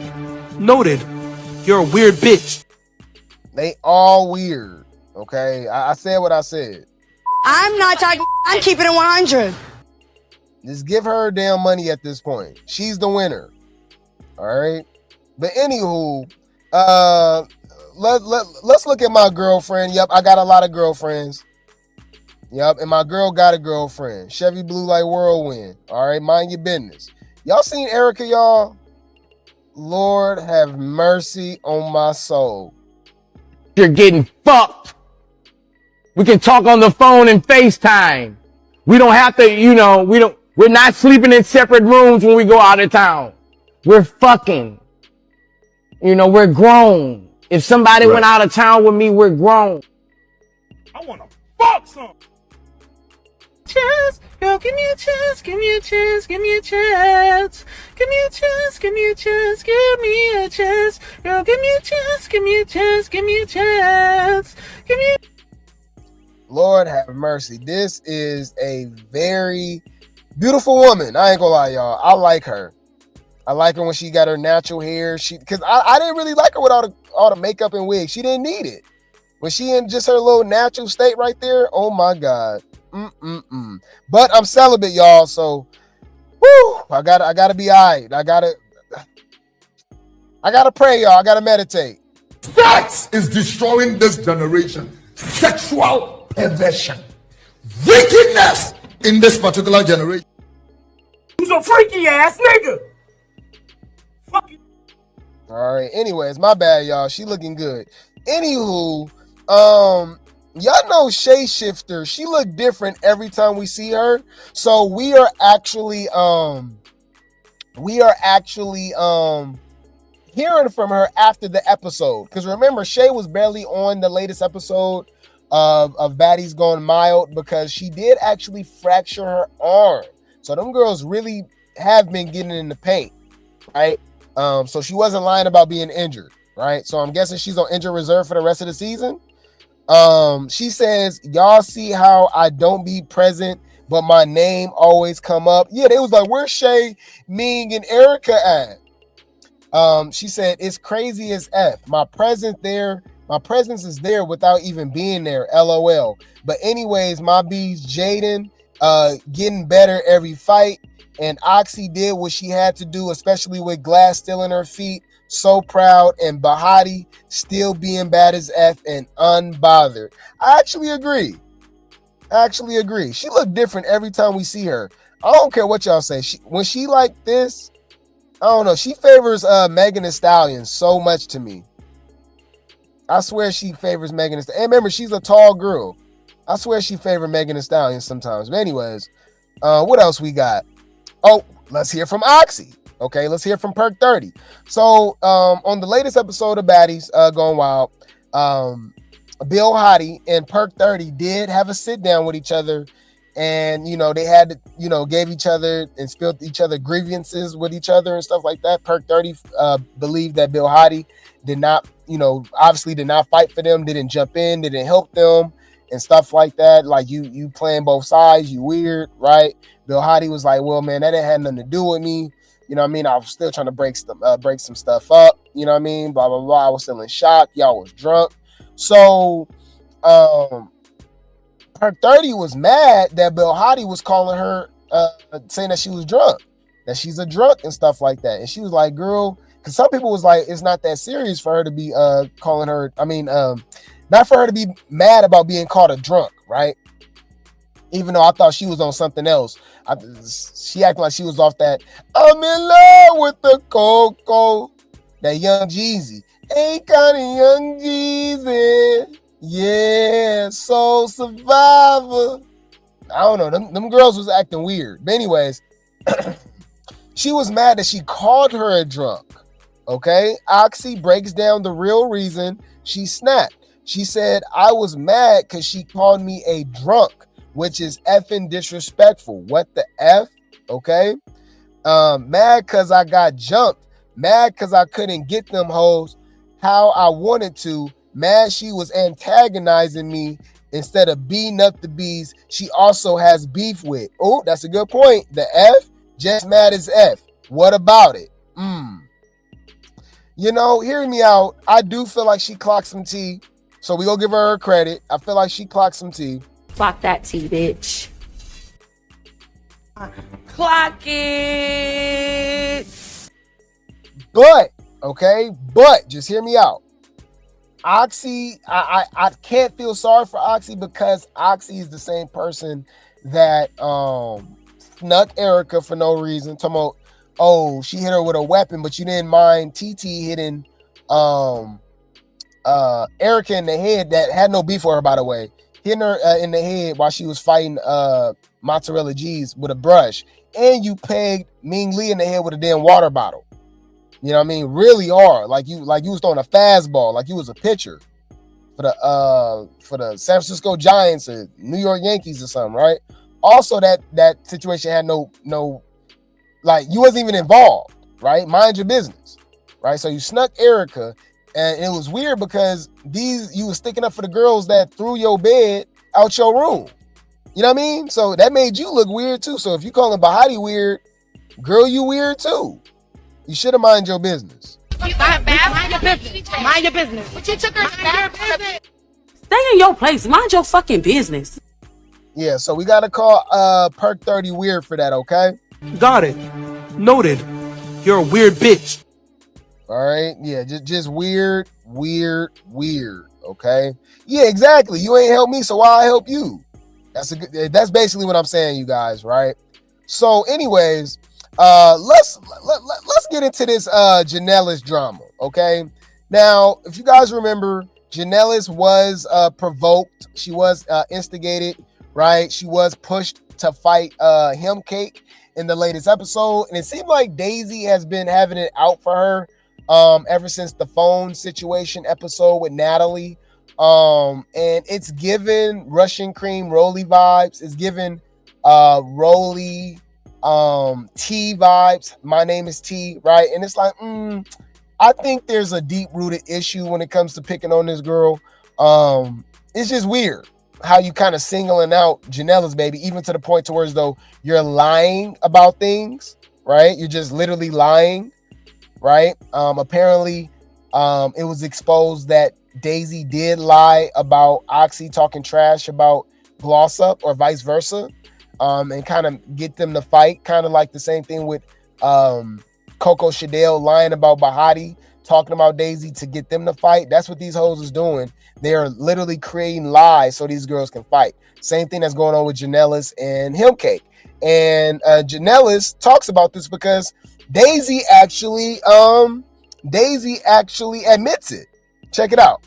Noted. You're a weird bitch. They all weird. Okay. I said what I said. I'm not talking. I'm keeping it 100. Just give her damn money at this point. She's the winner. All right. But anywho, let's look at my girlfriend. Yep, I got a lot of girlfriends. Yep, and my girl got a girlfriend. Chevy Blue like whirlwind. All right, mind your business. Y'all seen Erica, y'all? Lord have mercy on my soul. You're getting fucked. We can talk on the phone and FaceTime. We don't have to, we're not sleeping in separate rooms when we go out of town. We're fucking. We're grown. If somebody went out of town with me, we're grown. I want to fuck some. Chance, girl, give me a chance, give me a chance, give me a chance. Give me a chance, give me a chance, give me a chance. Girl, give me a chance, give me a chance, give me a chance. Give me a... Lord have mercy. This is a very beautiful woman. I ain't gonna lie, y'all. I like her. I like her when she got her natural hair. Because I didn't really like her with all the makeup and wigs. She didn't need it. When she in just her little natural state right there, oh my God. But I'm celibate, y'all. So, whoo, I gotta be all right. I gotta pray, y'all. I gotta meditate. Sex is destroying this generation. Sexual perversion. Wickedness in this particular generation. Who's a freaky ass nigga? All right. Anyways, my bad, y'all. She looking good. Anywho, y'all know Shay Shifter. She look different every time we see her. So we are actually hearing from her after the episode. Because remember, Shay was barely on the latest episode of Baddies Gone Wild because she did actually fracture her arm. So them girls really have been getting in the paint, right? So she wasn't lying about being injured, right? So I'm guessing she's on injured reserve for the rest of the season. She says, y'all see how I don't be present, but my name always come up. Yeah, they was like, where's Shay, Ming, and Erica at? She said, it's crazy as F. My presence is there without even being there. LOL. But anyways, my bees, Jaden, getting better every fight. And Oxy did what she had to do, especially with glass still in her feet. so proud, and Bahati still being bad as F and unbothered. I actually agree. She look different every time we see her. I don't care what y'all say. When she like this, I don't know. She favors Megan Thee Stallion so much to me. I swear she favors Megan Thee Stallion. And remember, she's a tall girl. I swear she favors Megan Thee Stallion sometimes. But anyways, what else we got? Oh, let's hear from Oxy. Okay, let's hear from Perk 30. So on the latest episode of Baddies Gone Wild, Bill Hottie and Perk 30 did have a sit down with each other, and they had gave each other and spilled each other grievances with each other and stuff like that. Perk 30 believed that Bill Hottie did not, obviously did not fight for them, didn't jump in, didn't help them and stuff like that. Like you playing both sides, you weird, right? Bill Hottie was like, well, man, that didn't have nothing to do with me. You know what I mean? I was still trying to break some stuff up. You know what I mean? Blah, blah, blah. I was still in shock. Y'all was drunk. So, Perk 30 was mad that Bill Hottie was calling her, saying that she was drunk, that she's a drunk and stuff like that. And she was like, girl, because some people was like, it's not that serious for her to be calling her, not for her to be mad about being called a drunk, right? Even though I thought she was on something else. She acted like she was off that I'm in love with the Coco, that Young Jeezy. Ain't kind of Young Jeezy. Yeah, Soul Survivor. I don't know. Them girls was acting weird. But anyways, she was mad that she called her a drunk. Okay? Oxy breaks down the real reason she snapped. She said, I was mad because she called me a drunk, which is effing disrespectful. What the F? Okay? Mad because I got jumped. Mad because I couldn't get them hoes how I wanted to. Mad she was antagonizing me instead of beating up the bees she also has beef with. Oh, that's a good point. The F, just mad as F. What about it? Hearing me out, I do feel like she clocked some tea. So we gonna give her credit. I feel like she clocked some tea. Clock that tea, bitch. Clock it. But just hear me out. Oxy, I can't feel sorry for Oxy because Oxy is the same person that snuck Erica for no reason. Talking about, oh, she hit her with a weapon, but you didn't mind TT hitting Erica in the head that had no beef for her, by the way. Hitting her in the head while she was fighting Mozzarella G's with a brush. And you pegged Ming Lee in the head with a damn water bottle. You know what I mean? Really hard. Like you was throwing a fastball, like you was a pitcher for the San Francisco Giants or New York Yankees or something, right? Also, that situation had no like you wasn't even involved, right? Mind your business, right? So you snuck Erica, and it was weird because you was sticking up for the girls that threw your bed out your room. You know what I mean? So that made you look weird too. So if you calling Bahati weird, girl, you weird too. You should have mind your business. Mind your business. Mind your business. But you took her business. Stay in your place. Mind your fucking business. Yeah, so we gotta call Perk 30 weird for that, okay? Got it. Noted. You're a weird bitch. All right, yeah, just weird, okay? Yeah, exactly. You ain't help me, so why I help you? That's basically what I'm saying, you guys, right? So, anyways, let's get into this Janellis drama, okay? Now, if you guys remember, Janellis was provoked. She was instigated, right? She was pushed to fight Him Cake in the latest episode, and it seemed like Daisy has been having it out for her ever since the phone situation episode with Natalie. And it's given Russian cream Rolly vibes. It's given Rolly T vibes. My name is T, right? And it's like, I think there's a deep-rooted issue when it comes to picking on this girl. It's just weird how you kind of singling out Janelle's baby, even to the point to where as though you're lying about things, right? You're just literally lying, right? Apparently, it was exposed that Daisy did lie about Oxy talking trash about Gloss Up or vice versa, and kind of get them to fight, kind of like the same thing with Coco Chanel lying about Bahati talking about Daisy to get them to fight. That's what these hoes is doing. They're literally creating lies so these girls can fight. Same thing that's going on with Janellis and Hillcake. And Janellis talks about this because Daisy actually admits it. Check it out.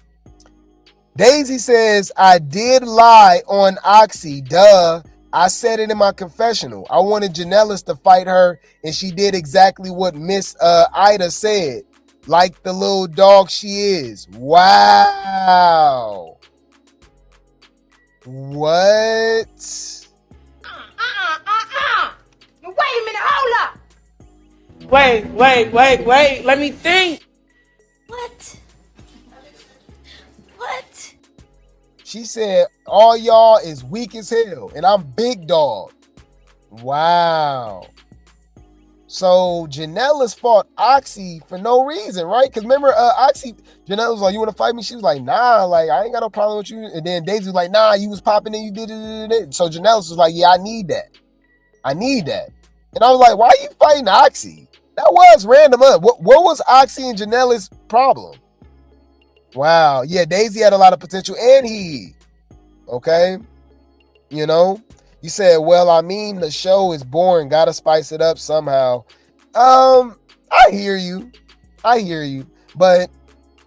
Daisy says, I did lie on Oxy. Duh. I said it in my confessional. I wanted Janellis to fight her, and she did exactly what Miss Ida said. Like the little dog she is. Wow. What? Wait a minute, hold up. Wait. Let me think. What? She said, all y'all is weak as hell, and I'm big dog. Wow. So Janellis fought Oxy for no reason, right? Because remember, Oxy, Janellis was like, you want to fight me? She was like, nah, like, I ain't got no problem with you. And then Daisy was like, nah, you was popping and you did it. So Janellis was like, yeah, I need that. And I was like, why are you fighting Oxy? That was random up. What was Oxy and Janellis' problem? Wow. Yeah, Daisy had a lot of potential, and he. Okay. You know, you said, well, I mean, the show is boring. Gotta spice it up somehow. I hear you. But,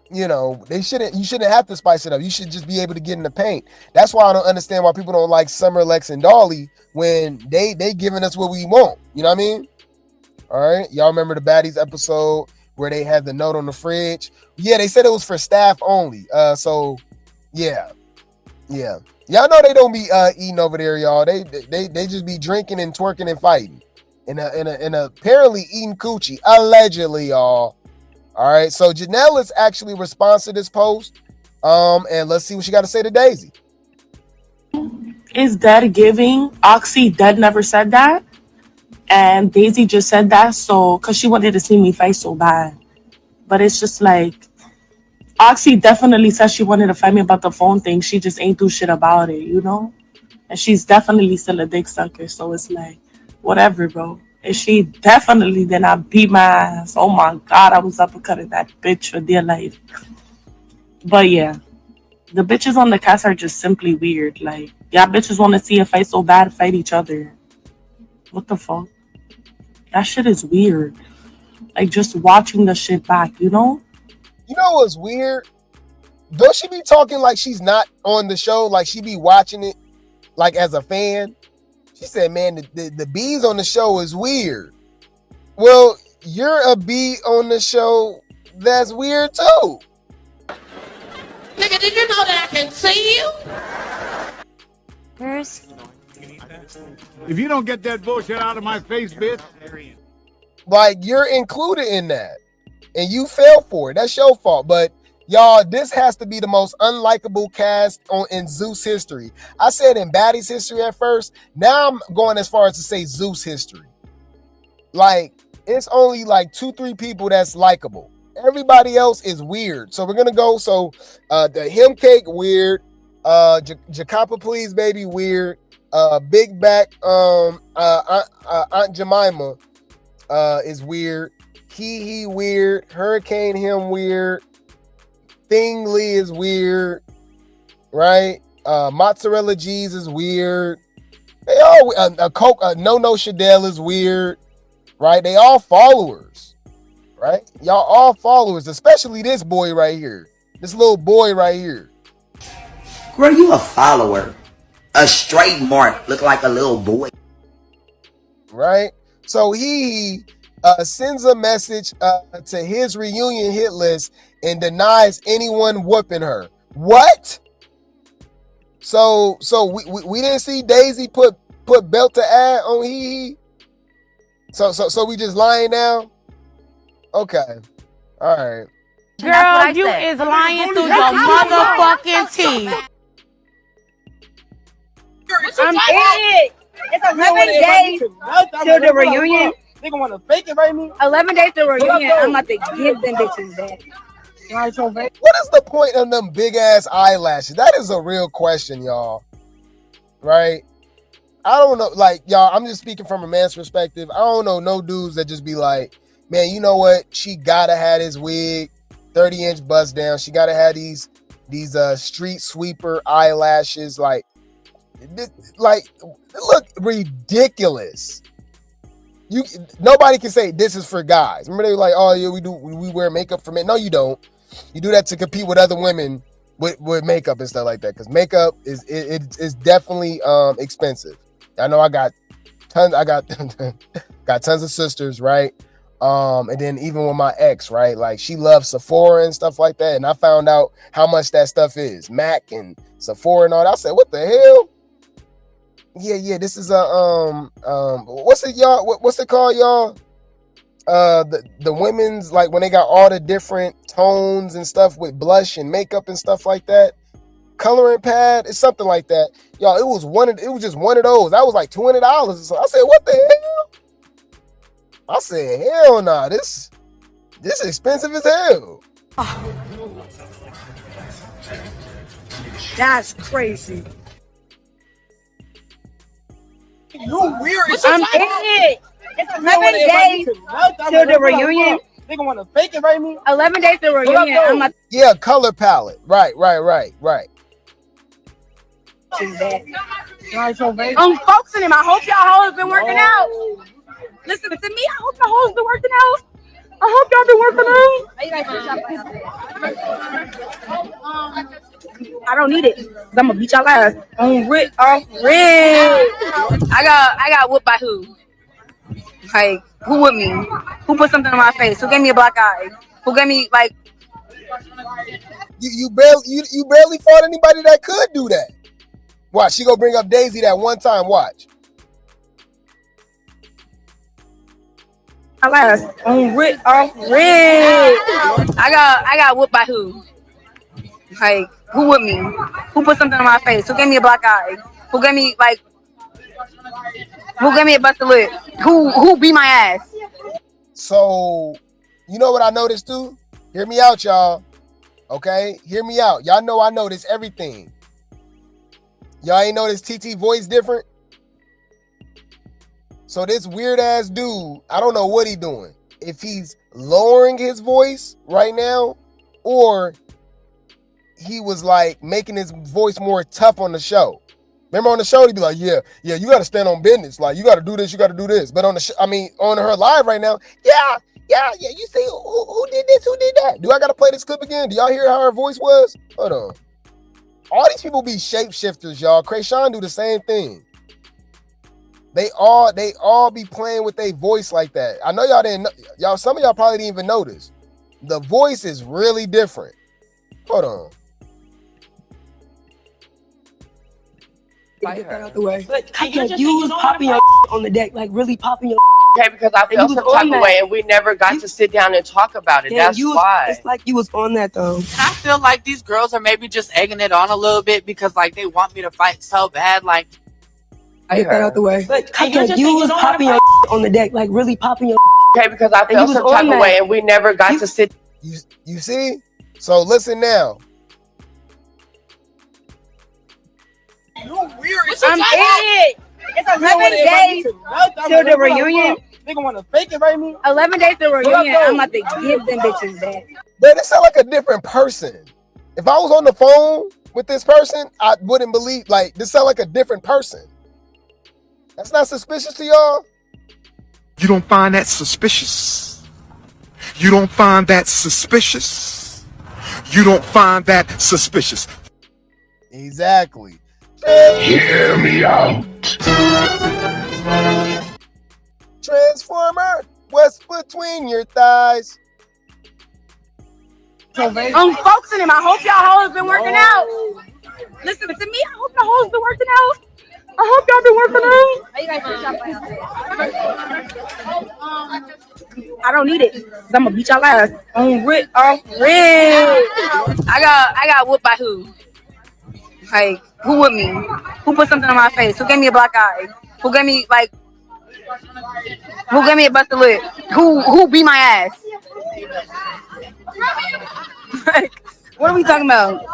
you know, you shouldn't have to spice it up. You should just be able to get in the paint. That's why I don't understand why people don't like Summer, Lex, and Dolly when they giving us what we want. You know what I mean? All right. Y'all remember the Baddies episode where they had the note on the fridge? Yeah, they said it was for staff only. So yeah. Y'all know they don't be eating over there, y'all. They just be drinking and twerking and fighting. And apparently eating coochie. Allegedly, y'all. All right. So Janellis actually responds to this post. And let's see what she got to say to Daisy. Is dead giving? Oxy dead never said that. And Daisy just said that because she wanted to see me fight so bad. But it's just like, Oxy definitely said she wanted to fight me about the phone thing. She just ain't do shit about it, you know? And she's definitely still a dick sucker. So it's like, whatever, bro. And she definitely did not beat my ass. Oh my God, I was uppercutting that bitch for dear life. But yeah, the bitches on the cast are just simply weird. Like, y'all bitches want to see a fight so bad, fight each other. What the fuck? That shit is weird. Like, just watching the shit back, you know? You know what's weird? Don't she be talking like she's not on the show? Like she be watching it like as a fan? She said, man, the bees on the show is weird. Well, you're a bee on the show that's weird too. Nigga, did you know that I can see you? If you don't get that bullshit out of my face, bitch. Like, you're included in that. And you fell for it. That's your fault. But y'all, this has to be the most unlikable cast in Zeus history. I said in Baddies history at first. Now I'm going as far as to say Zeus history. Like, it's only like 2-3 people that's likable. Everybody else is weird. So we're gonna go. So the Him Cake, weird. Jacapa Please Baby, weird. Big Back Aunt Jemima is weird. He weird. Hurricane Him weird. Thing Lee is weird. Right? Mozzarella G's is weird. They all No Shadell is weird. Right? They all followers. Right? Y'all all followers, especially this boy right here. This little boy right here. Girl, you a follower. A straight mark. Look like a little boy. Right? So he sends a message to his reunion hit list and denies anyone whooping her. What? So we didn't see Daisy put belt to ad on he. So we just lying now? Okay. All right. Girl, you is lying through your motherfucking teeth. I'm idiot. It's 11 days till the reunion. Nigga want to fake it right now? 11 days till the reunion. I'm about to give them bitches back. What is the point of them big ass eyelashes? That is a real question, y'all. Right? I don't know. Like, y'all, I'm just speaking from a man's perspective. I don't know no dudes that just be like, man, you know what? She gotta have his wig. 30-inch bust down. She gotta have these street sweeper eyelashes, like look ridiculous. Nobody can say this is for guys. Remember they were like, oh yeah, we wear makeup for men. No, you don't. You do that to compete with other women with makeup and stuff like that, because makeup is definitely expensive. I know I got tons of sisters, right? And then even with my ex, right? Like she loves Sephora and stuff like that. And I found out how much that stuff is. MAC and Sephora and all that. I said, what the hell? Yeah, this is a what's it, y'all? What's it called, y'all? The women's, like when they got all the different tones and stuff with blush and makeup and stuff like that. Coloring pad, it's something like that. Y'all, it was just one of those. That was like $20. So I said, what the hell? I said, hell nah, this is expensive as hell. That's crazy. You weird. I'm idiot. It's 11 days till the reunion. They gonna want to fake it, right? Me. 11 days till the reunion. Yeah, color palette. Right. I'm focusing him. I hope y'all hoes been working out. Listen to me. I hope y'all hoes been working out. I hope y'all been working out. I don't need it. I'm gonna beat y'all ass on Rick off Rick. I got whooped by who? Like who with me? Who put something on my face? Who gave me a black eye? Who gave me like? You barely fought anybody that could do that. Watch, she gonna bring up Daisy that one time. Watch. Alas, on Rick off Rick. I got whooped by who? Like who with me? Who put something on my face? Who gave me a black eye? Who gave me like? Who gave me a busted lip? Who beat my ass? So, you know what I noticed too? Hear me out, y'all. Okay, hear me out. Y'all know I notice everything. Y'all ain't noticed TT voice different? So this weird ass dude, I don't know what he doing. If he's lowering his voice right now, or he was like making his voice more tough on the show. Remember on the show, he'd be like, yeah, you got to stand on business. Like, you got to do this, you got to do this. But on on her live right now, yeah, you see who did this, who did that? Do I got to play this clip again? Do y'all hear how her voice was? Hold on. All these people be shapeshifters, y'all. Krayshawn do the same thing. They all be playing with their voice like that. I know y'all didn't know, some of y'all probably didn't even notice. The voice is really different. Hold on. Get that out the way. You was popping your on the deck, like really popping your. Okay, because I felt some type of way and we never got to sit down and talk about it. That's why. It's like you was on that though. I feel like these girls are maybe just egging it on a little bit because like they want me to fight so bad. Like, get that out the way. You was popping your on the deck, like really popping your. Okay, because I felt some type of way and we never got to sit. You see? So listen now. You weird. I'm idiot. It's 11 days till the reunion. They gonna want to fake it, right? Me. 11 days till the reunion. I'm about to give them bitches back. But it sound like a different person. If I was on the phone with this person, I wouldn't believe, like, this sound like a different person. That's not suspicious to y'all? You don't find that suspicious? You don't find that suspicious? You don't find that suspicious? Exactly. Hear me out. Transformer, what's between your thighs? I'm focusing him. I hope y'all hoes been working out. Listen to me. I hope y'all hoes been working out. I hope y'all been working out. I don't need it. I'm gonna beat y'all ass on Rick off Rick. I got whooped by who? Like who with me? Who put something on my face? Who gave me a black eye? Who gave me like? Who gave me a busted lip? Who beat my ass? Like, what are we talking about?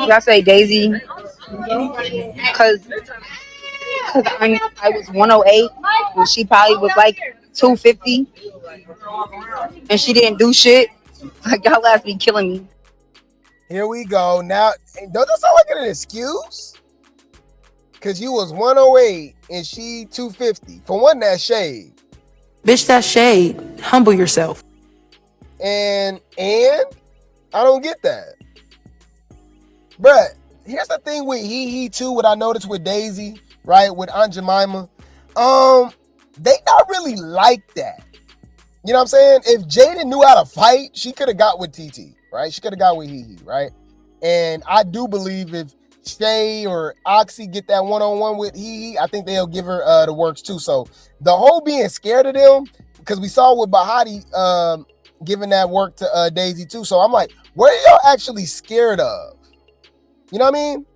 Y'all say Daisy? Cause I was 108 and she probably was like 250 and she didn't do shit. Like, y'all last be killing me. Here we go. Now, don't that sound like an excuse? Because you was 108 and she 250. For one, that shade. Bitch, that shade. Humble yourself. And I don't get that. Bruh, here's the thing with he too, what I noticed with Daisy, right, with Aunt Jemima. They not really like that. You know what I'm saying? If Jada knew how to fight, she could have got with TT, right? She could have got with Hee, right? And I do believe if Shay or Oxy get that one-on-one with Hee, I think they'll give her the works too. So the whole being scared of them, because we saw with Bahati giving that work to Daisy too. So I'm like, what are y'all actually scared of? You know what I mean?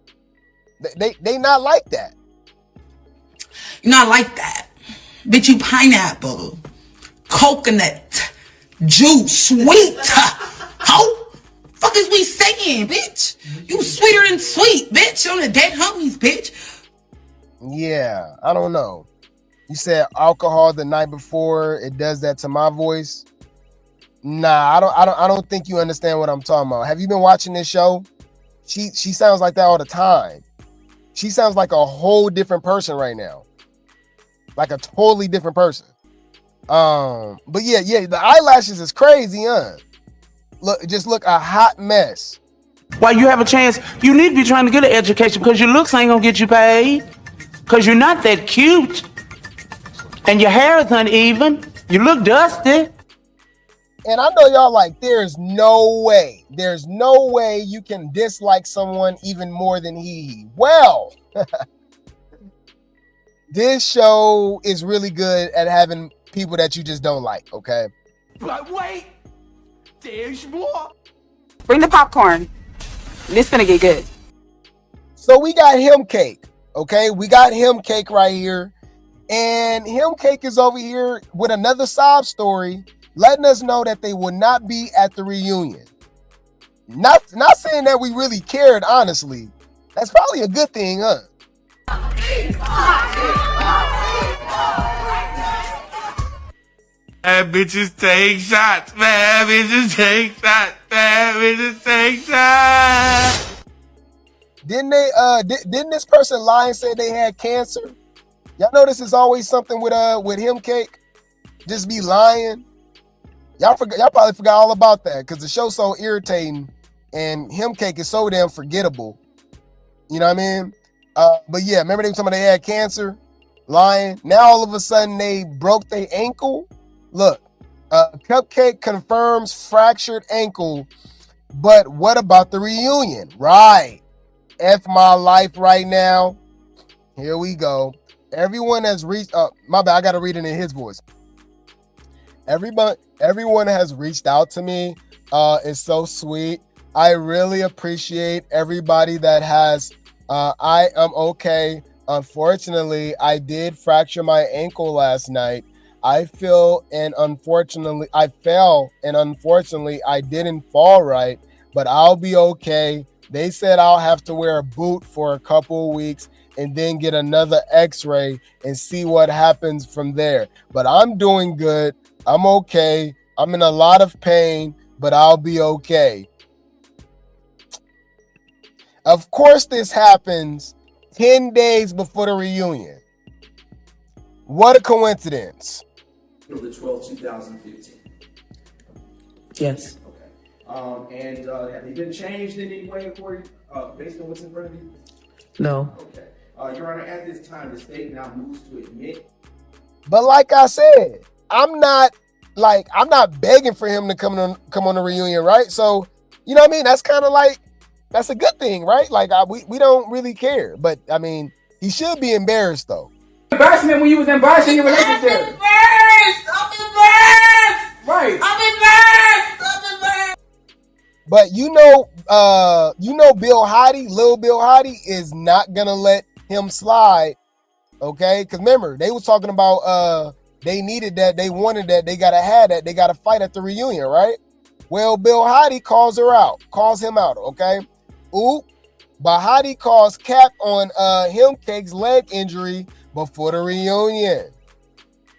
They not like that. You're not like that. Bitch, you pineapple, coconut, juice, sweet. How? Fuck is we saying, bitch? You sweeter than sweet, bitch. On the dead homies, bitch. Yeah, I don't know. You said alcohol the night before, it does that to my voice. Nah, I don't think you understand what I'm talking about. Have you been watching this show? She sounds like that all the time. She sounds like a whole different person right now. Like a totally different person. But yeah, the eyelashes is crazy, huh? Look a hot mess. While you have a chance, you need to be trying to get an education because your looks ain't gonna get you paid. Because you're not that cute. And your hair is uneven. You look dusty. And I know y'all like, there's no way you can dislike someone even more than Hee. Well, this show is really good at having people that you just don't like, okay? But wait, there's more. Bring the popcorn. This gonna get good. So we got Him Cake, okay? We got Him Cake right here. And Him Cake is over here with another sob story, letting us know that they will not be at the reunion. Not saying that we really cared, honestly. That's probably a good thing, huh? Bad bitches take shots. Bad bitches take shots. Bad bitches take shots. Didn't this person lie and say they had cancer? Y'all notice it's always something with Him Cake. Just be lying. Y'all probably forgot all about that because the show's so irritating and Him Cake is so damn forgettable. You know what I mean? But yeah, remember they were talking about they had cancer? Lying. Now all of a sudden they broke their ankle. Look, Cupcake confirms fractured ankle, but what about the reunion? Right. F my life right now. Here we go. Everyone has reached my bad, I gotta read it in his voice. Everyone has reached out to me. It's so sweet. I really appreciate everybody that has. I am okay. Unfortunately, I did fracture my ankle last night. I fell and unfortunately I didn't fall right, but I'll be okay. They said I'll have to wear a boot for a couple of weeks and then get another x-ray and see what happens from there. But I'm doing good. I'm okay. I'm in a lot of pain, but I'll be okay. Of course, this happens 10 days before the reunion. What a coincidence. April the 12th, 2015. Yes. Okay. And have they been changed in any way according, based on what's in front of you? No. Okay. Your Honor, at this time, the state now moves to admit. But like I said, I'm not begging for him to come on the reunion, right? So, you know what I mean? That's kind of like, that's a good thing, right? Like we don't really care, but I mean, he should be embarrassed though. Embarrassment when you was embarrassed in your relationship. I'm embarrassed. Right. I'm embarrassed. But you know Bill Hottie, Lil Bill Hottie is not gonna let him slide, okay? Because remember, they was talking about they needed that, they wanted that, they gotta have that, they gotta fight at the reunion, right? Well, Bill Hottie calls him out, okay? Oop, but Hottie calls Cap on Him Cake's leg injury before the reunion.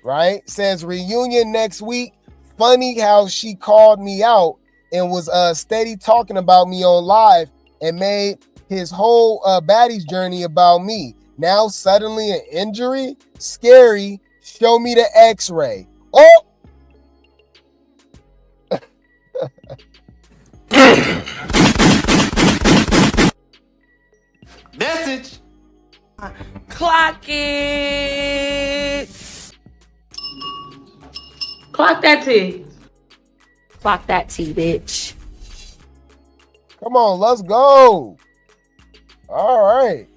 right? Says reunion next week. Funny how she called me out and was steady talking about me on live and made his whole Baddies journey about me. Now suddenly an injury? Scary. Show me the x-ray. Oh! Message. Clock it. Clock that T. Clock that T, bitch. Come on, let's go. All right.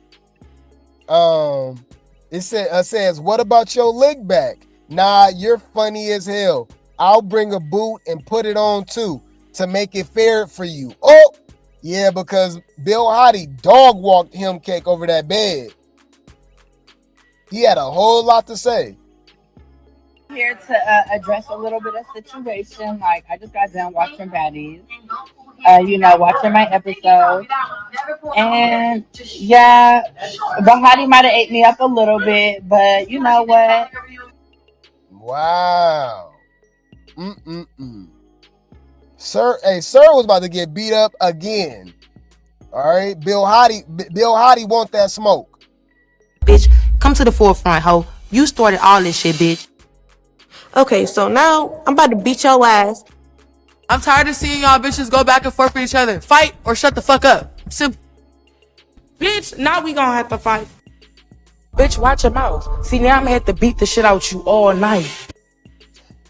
It says, what about your leg back? Nah, you're funny as hell. I'll bring a boot and put it on too to make it fair for you. Oh, yeah, because Bill Hottie dog walked him cake over that bed. He had a whole lot to say. Here to address a little bit of situation. Like, I just got done watching Baddies. Watching my episode. And yeah, Bahati might have ate me up a little bit, but you know what? Wow. Sir was about to get beat up again. All right, Bill Hottie want that smoke. Bitch, come to the forefront, ho. You started all this shit, bitch. Okay, so now I'm about to beat your ass. I'm tired of seeing y'all bitches go back and forth with each other. Fight or shut the fuck up. Simple. Bitch, now we gonna have to fight. Bitch, watch your mouth. See, now I'm gonna have to beat the shit out you all night.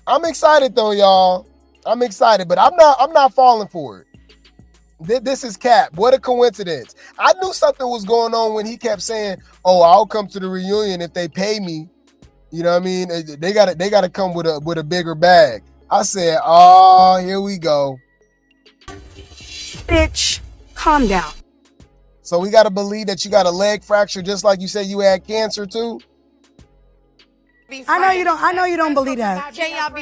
I'm excited though, y'all. I'm excited, but I'm not falling for it. This is cap. What a coincidence. I knew something was going on when he kept saying, "Oh, I'll come to the reunion if they pay me." You know what I mean? They gotta come with a bigger bag. I said, "Oh, here we go." Bitch, calm down. So we gotta believe that you got a leg fracture, just like you said you had cancer too. I know you don't believe that.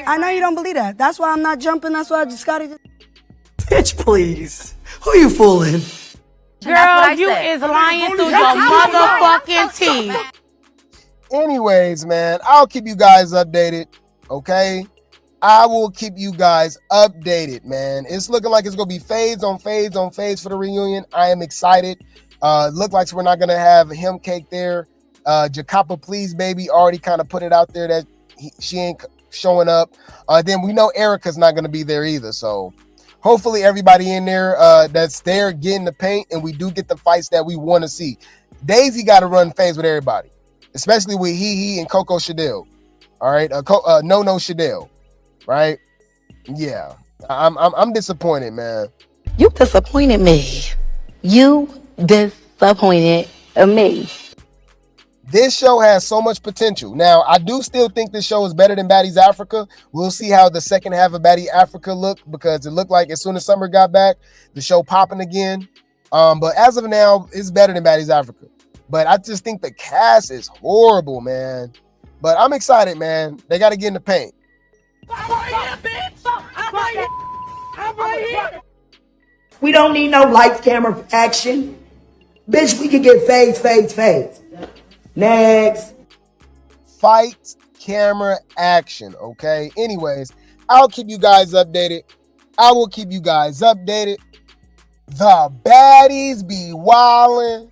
I know you don't believe that. That's why I'm not jumping. That's why I just gotta. Bitch, please. Who you fooling? Girl, you is lying through your motherfucking teeth. Anyways, man, I'll keep you guys updated. Okay. I will keep you guys updated, man. It's looking like it's going to be fades on fades on fades for the reunion. I am excited. Look like we're not going to have him cake there. Jacapa Please Baby already kind of put it out there that she ain't showing up. Then we know Erica's not going to be there either. So hopefully everybody in there that's there getting the paint, and we do get the fights that we want to see. Daisy got to run fades with everybody, especially with he and Coco Shadell. All right. No Shadell. Right? Yeah. I'm disappointed, man. You disappointed me. You disappointed me. This show has so much potential. Now, I do still think this show is better than Baddies Africa. We'll see how the second half of Baddies Africa looked, because it looked like as soon as Summer got back, the show popping again. But as of now, it's better than Baddies Africa. But I just think the cast is horrible, man. But I'm excited, man. They got to get in the paint. We don't need no lights, camera, action. Bitch, we can get fades. Next. Fight, camera, action, okay? Anyways, I'll keep you guys updated. I will keep you guys updated. The baddies be wildin'.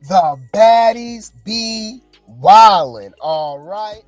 The baddies be wildin', all right?